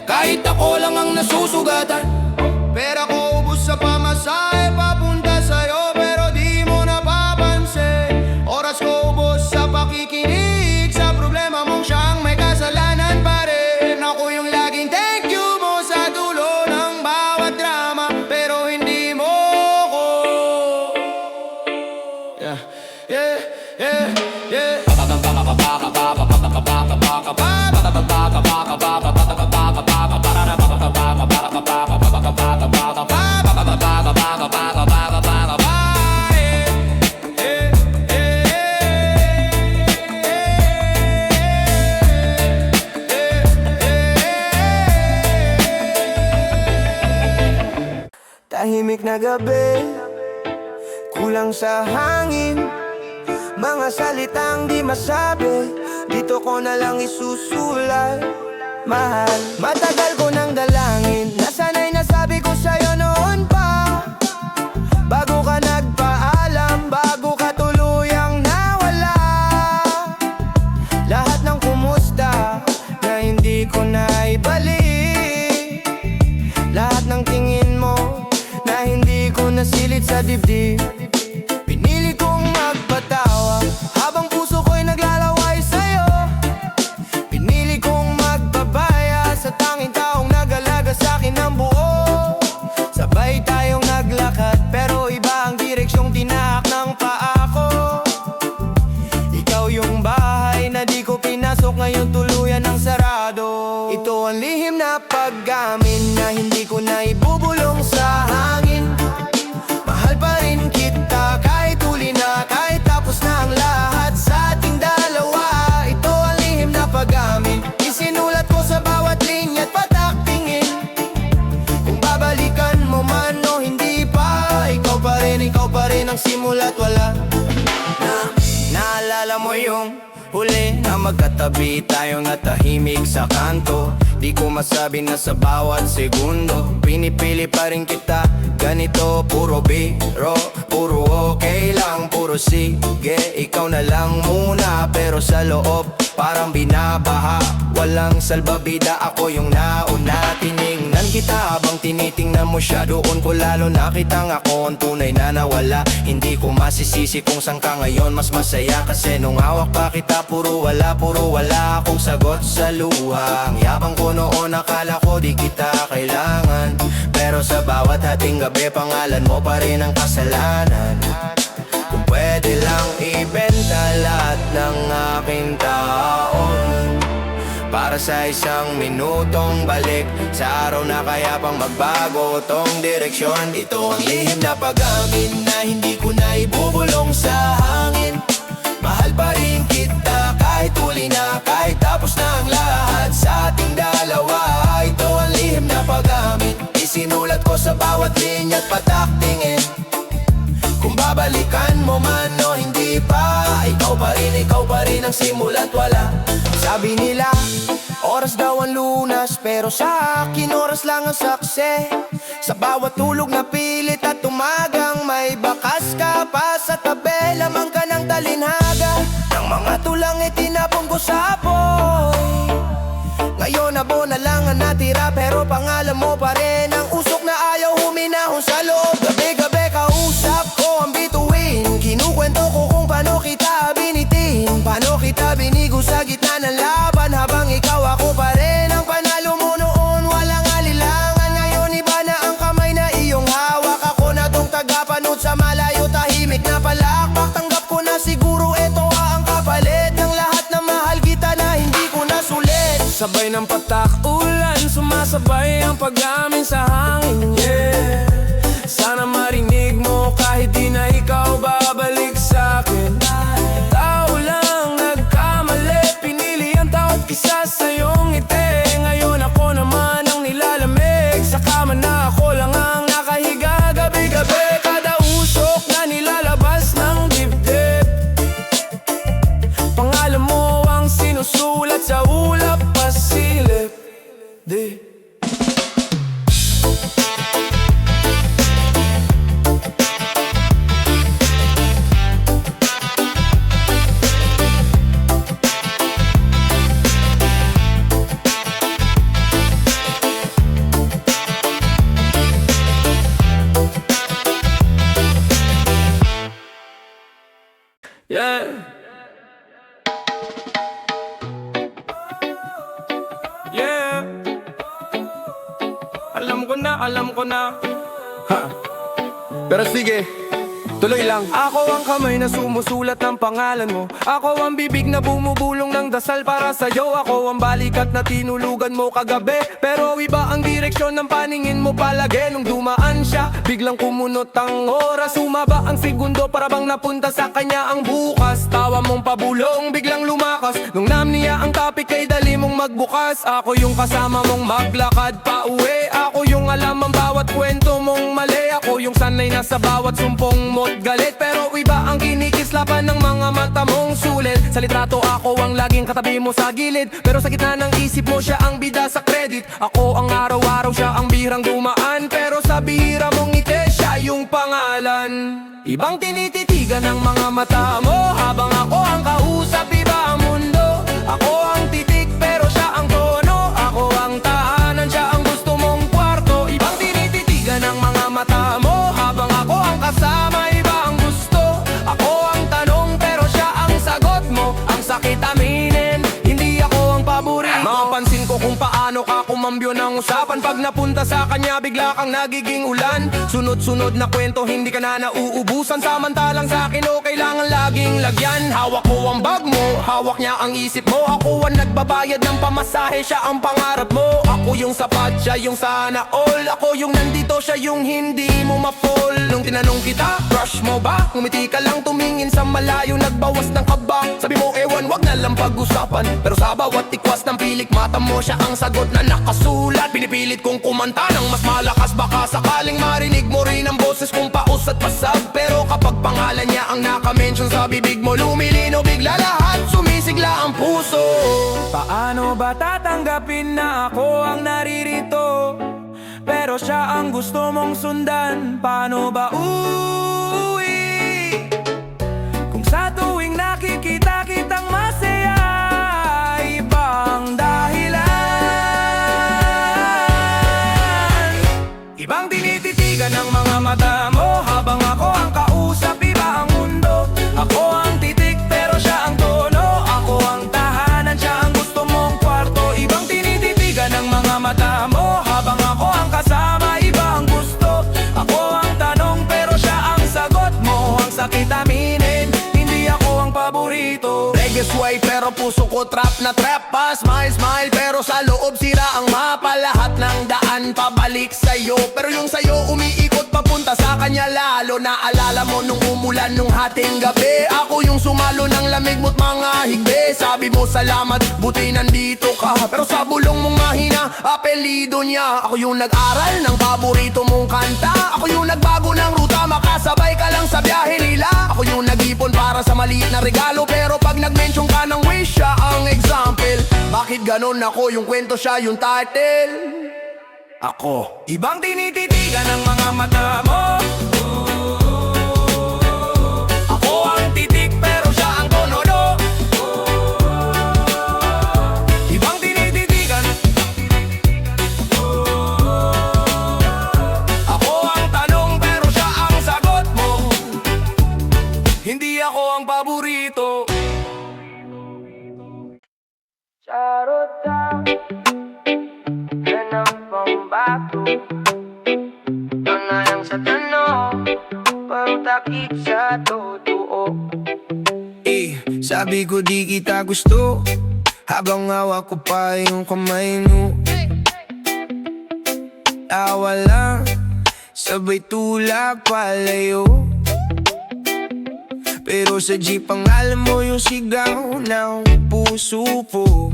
kahit ako lang ang nasusugatan. Pera ko ubos sa pamasahe papunta sa'yo, pero di mo napapansin. Oras ko ubos sa pakikinig sa problema mong siyang may kasalanan pa rin. Ako yung laging thank you mo sa dulo ng bawat drama, pero hindi mo ko. Yeah, yeah, yeah, yeah. Tahimik na gabi, kulang sa hangin, mga salitang di masabi, dito ko na lang isusulat. Mahal, matagal ko nang dalangin, nasanay na sabi ko sa'yo noon pa. Bago ka nagpaalam, bago ka tuluyang nawala. Lahat ng kumusta na hindi ko na ibalik, lahat ng tingin mo na hindi ko nasilid sa dibdib. Pinili kong magpatawa habang puso ko'y naglalaway sa'yo. Pinili kong magpabaya sa tanging taong nag-alaga sa'kin ng buo. Sabay tayong naglakad, pero iba ang direksyong tinahak ng paa ko. Ikaw yung bahay na di ko pinasok, ngayon tuluyan ng sarado. Ito ang lihim na pag-amin na hindi ko na ibubulong sa hangin. Mahal pa rin kita kahit huli na, kahit tapos na ang lahat sa ating dalawa. Ito ang lihim na pag-amin, isinulat ko sa bawat linya at patak tingin. Kung babalikan mo man o hindi pa, ikaw pa rin ang simula't wala. Naalala mo yung huli na magkatabi tayong natahimik sa kanto. Di ko masabi na sa bawat segundo pinipili pa rin kita ganito. Puro biro, puro okay lang, puro sige, ikaw na lang muna. Pero sa loob parang binabaha, walang salbabida, ako yung nauna. Tiningnan kita habang tinitingnan mo siya, doon ko lalo nakitang ako ang tunay na nawala. Hindi ko masisisi kung saan ka ngayon mas masaya, kasi nung hawak pa kita puro wala akong sagot sa luha. Ang yabang ko noon akala ko di kita kailangan, pero sa bawat hating gabi pangalan mo pa rin ang kasalanan. Kung pwede lang ibenta lahat ng aking taon para sa isang minutong balik sa araw na kaya pang magbago tong direksyon. Ito ang lihim na pag-amin na hindi ko na ibubulong sa hangin. Mahal pa rin kita kahit huli na, kahit tapos na ang lahat sa ating dalawa. Ito ang lihim na pag-amin, isinulat ko sa bawat linya at patak tingin. Kung babalikan mo man o hindi pa, ikaw pa rin ang simula't wala. Sabi nila, oras daw ang lunas, pero sa akin oras lang ang saksi. Sa bawat tulog na pilit at umagang may bakas ka pa sa tabi, lamang ka ng talinhaga ng mga tulang itinapon ko sa apoy. Ngayon abo na lang ang natira, pero pangalan mo pa rin ang usok na ayaw huminahon sa loob. Gabi-gabi kausap ko ang bituin, kinukwento ko kung paano kita binitin, paano kita binigo sa gitna ng laban, habang ikaw ako pa rin ang panalo mo noon. Walang alilangan, ngayon iba na ang kamay na iyong hawak. Ako na tong tagapanood sa malayo, tahimik na palakpak. Tanggap ko na siguro ito ang kapalit ng lahat na mahal kita na hindi ko nasulit. Sabay ng patak ulan, sumasabay ang pag-amin sa hangin, yeah. Sana marinig mo kahit di na ikaw babalik sa'kin. Tao lang nagkamali, pinili ang tawad kisa sa iyong ngiti. Ngayon ako naman ang nilalamig, sa kama na ako lang ang nakahiga. Gabi-gabi kada usok na nilalabas ng dibdib, pangalan mo ang sinusulat sa ulap pasilip, di. Yeah. Yeah. Alam ko na. Pero sige, tuloy lang. Ako ang kamay na sumusulat ng pangalan mo. Ako ang bibig na bumubulong ng dasal para sa'yo. Ako ang balikat na tinulugan mo kagabi, pero iba ang direksyon ng paningin mo palagi. Nung dumaan siya, biglang kumunot ang oras, sumaba ang segundo para bang napunta sa kanya ang bukas. Tawa mong pabulong, biglang lumakas. Nung namniya ang topic kay dali mong magbukas. Ako yung kasama mong maglakad pa uwi. Ako yung alam ang bawat kwento mong mali. Ako yung sanay na sa bawat sumpong mo't galit, pero iba ang kinikislapan ng mga mata mong sulit. Sa litrato ako ang laging katabi mo sa gilid, pero sa gitna ng isip mo siya ang bida sa credit. Ako ang araw-araw, siya ang bihirang dumaan, pero sa bihira mong ngiti siya yung pangalan. Ibang tinititigan ng mga mata mo, habang ako ang kausap, iba ang mundo. Ako ang titik pero siya ang tono, ako ang tahanan, siya ang gusto mong kwarto. Ibang tinititigan ng mga mata mo, habang ako ang kasama, iba ang gusto. Ako ang tanong pero siya ang sagot mo. Ang sakit aminin, hindi ako ang paborito. Mapansin ko kung paano ka kumambyo ng usapan. Pag napunta sa kanya, bigla kang nagiging ulan. Sunod-sunod na kwento, hindi ka na nauubusan. Samantalang sa akin, o kailangan laging lagyan. Hawak ko ang bag mo, hawak niya ang isip mo. Ako ang nagbabayad ng pamasahe, siya ang pangarap mo. Ako yung sapat, siya yung sana all. Ako yung nandito, siya yung hindi mo ma-fall. Nung tinanong kita, crush mo ba? Ngumiti ka lang, tumingin sa malayo, nagbawas ng kaba. Sabi mo ewan, wag na lang pag-usapan, pero sa bawat tikwas ng pilik mata mo, siya ang sagot na nakasulat. Pinipilit kong kumanta ng mas malakas, baka sakaling marinig mo rin ang boses kong paus at pasag. Pero kapag pangalan niya ang nakamention sa bibig mo, lumilino bigla lahat, sumisigla ang puso. Paano ba tatanggapin na ako ang naririto, pero siya ang gusto mong sundan? Paano ba uuwi kung sa tuwing nakikita kitang masaya, ibang dahilan? Ibang tinititigan ng mga mata mo, habang ako ang kausap, iba ang mundo. Ako ang titik pero siya ang tono, ako ang tahanan, siya ang gusto mong kwarto. Ibang tinititigan ng mga mata mo, habang ako ang kasama, iba ang gusto. Ako ang tanong pero siya ang sagot mo. Ang sakit aminin, hindi ako ang paborito. Reggae sway pero puso ko trap na trap pa. Smile, smile pero sa loob sira ang mapa. Lahat ng daan pabalik sa'yo, pero yung sa'yo umiikot papunta sa kanya lalo. Naalala mo nung umulan nung hating gabi, ako yung sumalo ng lamig mo't mga higbe. Sabi mo salamat, buti nandito ka, pero sa bulong mong mahina, apelido niya. Ako yung nag-aral ng paborito mong kanta, ako yung nagbago ng ruta, makasabay ka lang sa biyahe nila. Ako yung nag-ipon para sa maliit na regalo, pero pag nag-mention ka ng wish, siya ang example. Bakit ganon? Ako yung kwento, siya yung title. Ako Ibang tinititigan ng mga mata mo, bato Tangalang sa tanong Pero takip sa totoo Sabi ko di kita gusto Habang hawak ko pa yung kamay mo Tawa lang Sabay tulak palayo Pero sa jeep ang alam mo yung sigaw ng puso ko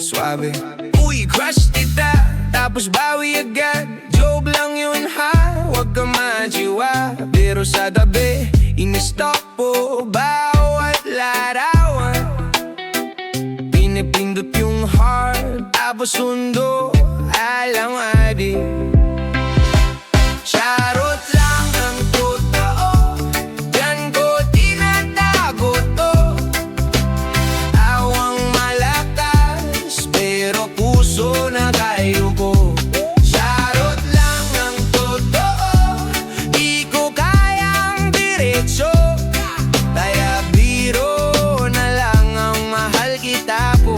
Suave Uy, crush kita Tapos bawi agad Joke lang yun ha Huwag ka majiwa Pero sa tabi In-stop po bawat larawan Pinipindot yung heart Tapos sundo Alang adi Charot lang ang totoo Diyan ko tinatago to Awang malakas Pero puso na kayo ko Charot lang ang totoo Di ko kayang diretsyo Kaya biro na lang ang mahal kita po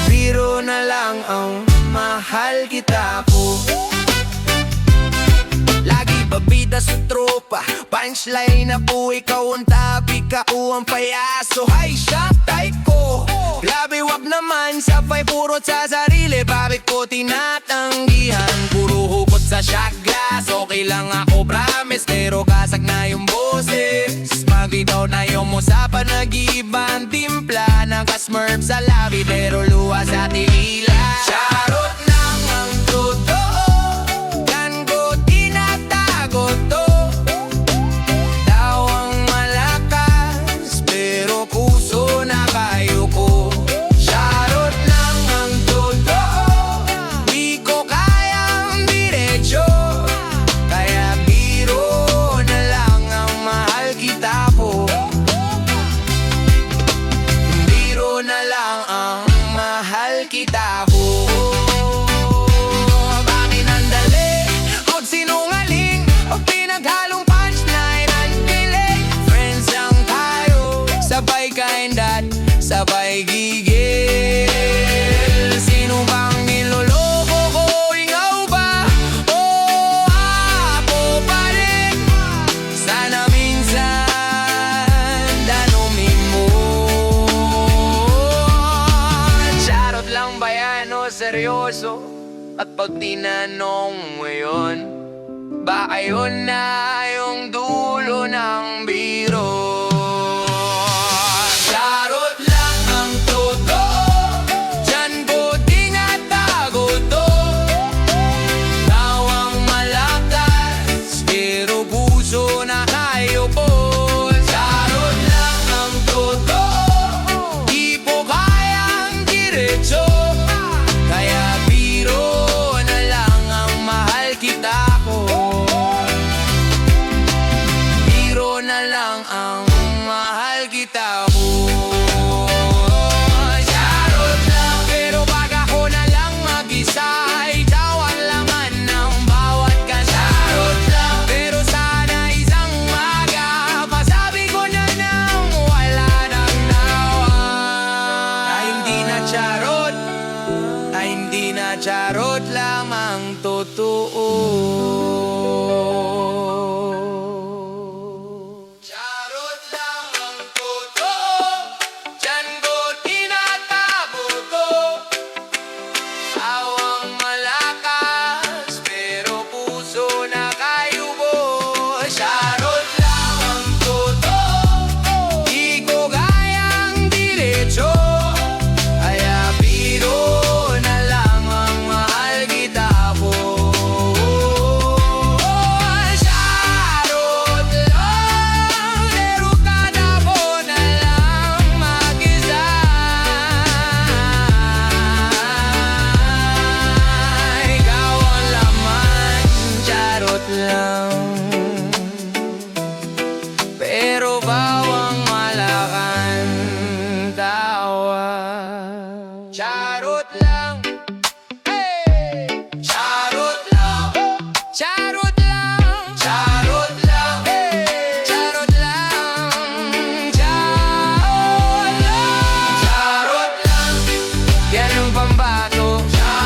Biro na lang ang mahal kita po Lagi babida sa tropa Punchline na po ikaw ang topic Ako ang payaso Hay shot type ko Grabe wag naman Sabay purot sa sarili Bakit ko tinatanggihan Puro hukot sa shot glass Okay lang ako promise Pero kasag na yung boses Magbitaw na yung musa pa Nag-iibang timpla Naka-smurf sa labi Pero luwa sa tila Charot lang ang totoo Yan ko tinatago to Tawang malakas Pero puso na kayo ko Charot lang ang totoo Di ko kayang diretsyo Kaya biro na lang ang mahal kita po Biro na lang ang mahal kita po Bakit ang dali? Huwag sinungaling O pinaghalong punchline at kilig Friends lang tayo Sabay kind at sabay gigil Sino bang niloloko ko? Ikaw ba? O ako pa rin? Sana minsan danumin mo Charot lang ba yan o seryoso? At pag tinanong mo yun Baka yun na yung dulo ng biro Charot lang ang totoo Diyan ko tinatago to Tawang malakas Pero puso na kayo po Charot lang ang totoo Di po kayang diretsyo Kaya biro na lang ang mahal kita ko Biro na lang ang mahal kita ko Charot lang Pero pag ako na lang mag-isa Ikaw ang laman ng bawat kanta Charot lang Pero sana isang maga Masabi ko na nang wala nang nawa Ay hindi na charot Ay hindi na charot lang ang totoo Charot lang ang totoo Diyan ko tinatago to Awang malakas Pero puso na kayo po Charot lang ang totoo Di ko kayang diretsyo Kaya biro na lang ang mahal kita po Charot lang Pero kada po na lang mag-isa Ikaw ang laman Charot lang Pero bawang malakan tawa Charot lang Hey! Charot lang Charot lang Charot lang Hey! Charot lang Charot lang Charot lang Yan ang pambato Charot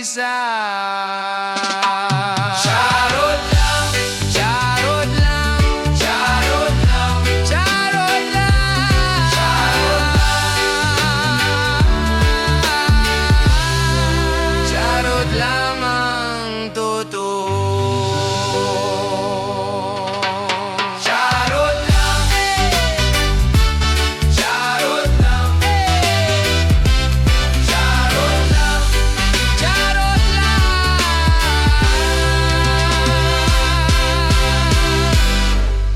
mag-isa. Charot lang, charot lang, charot lang, charot lang, charot lang ang totoo. Charot lang, charot lang, charot lang, charot lang, charot lang,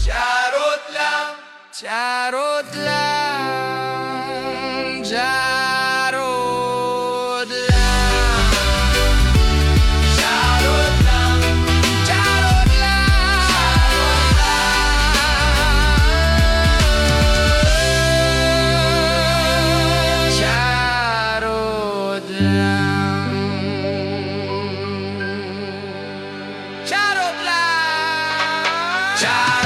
charot lang, charot lang, charot lang, charot lang, charot lang, charot lang, charot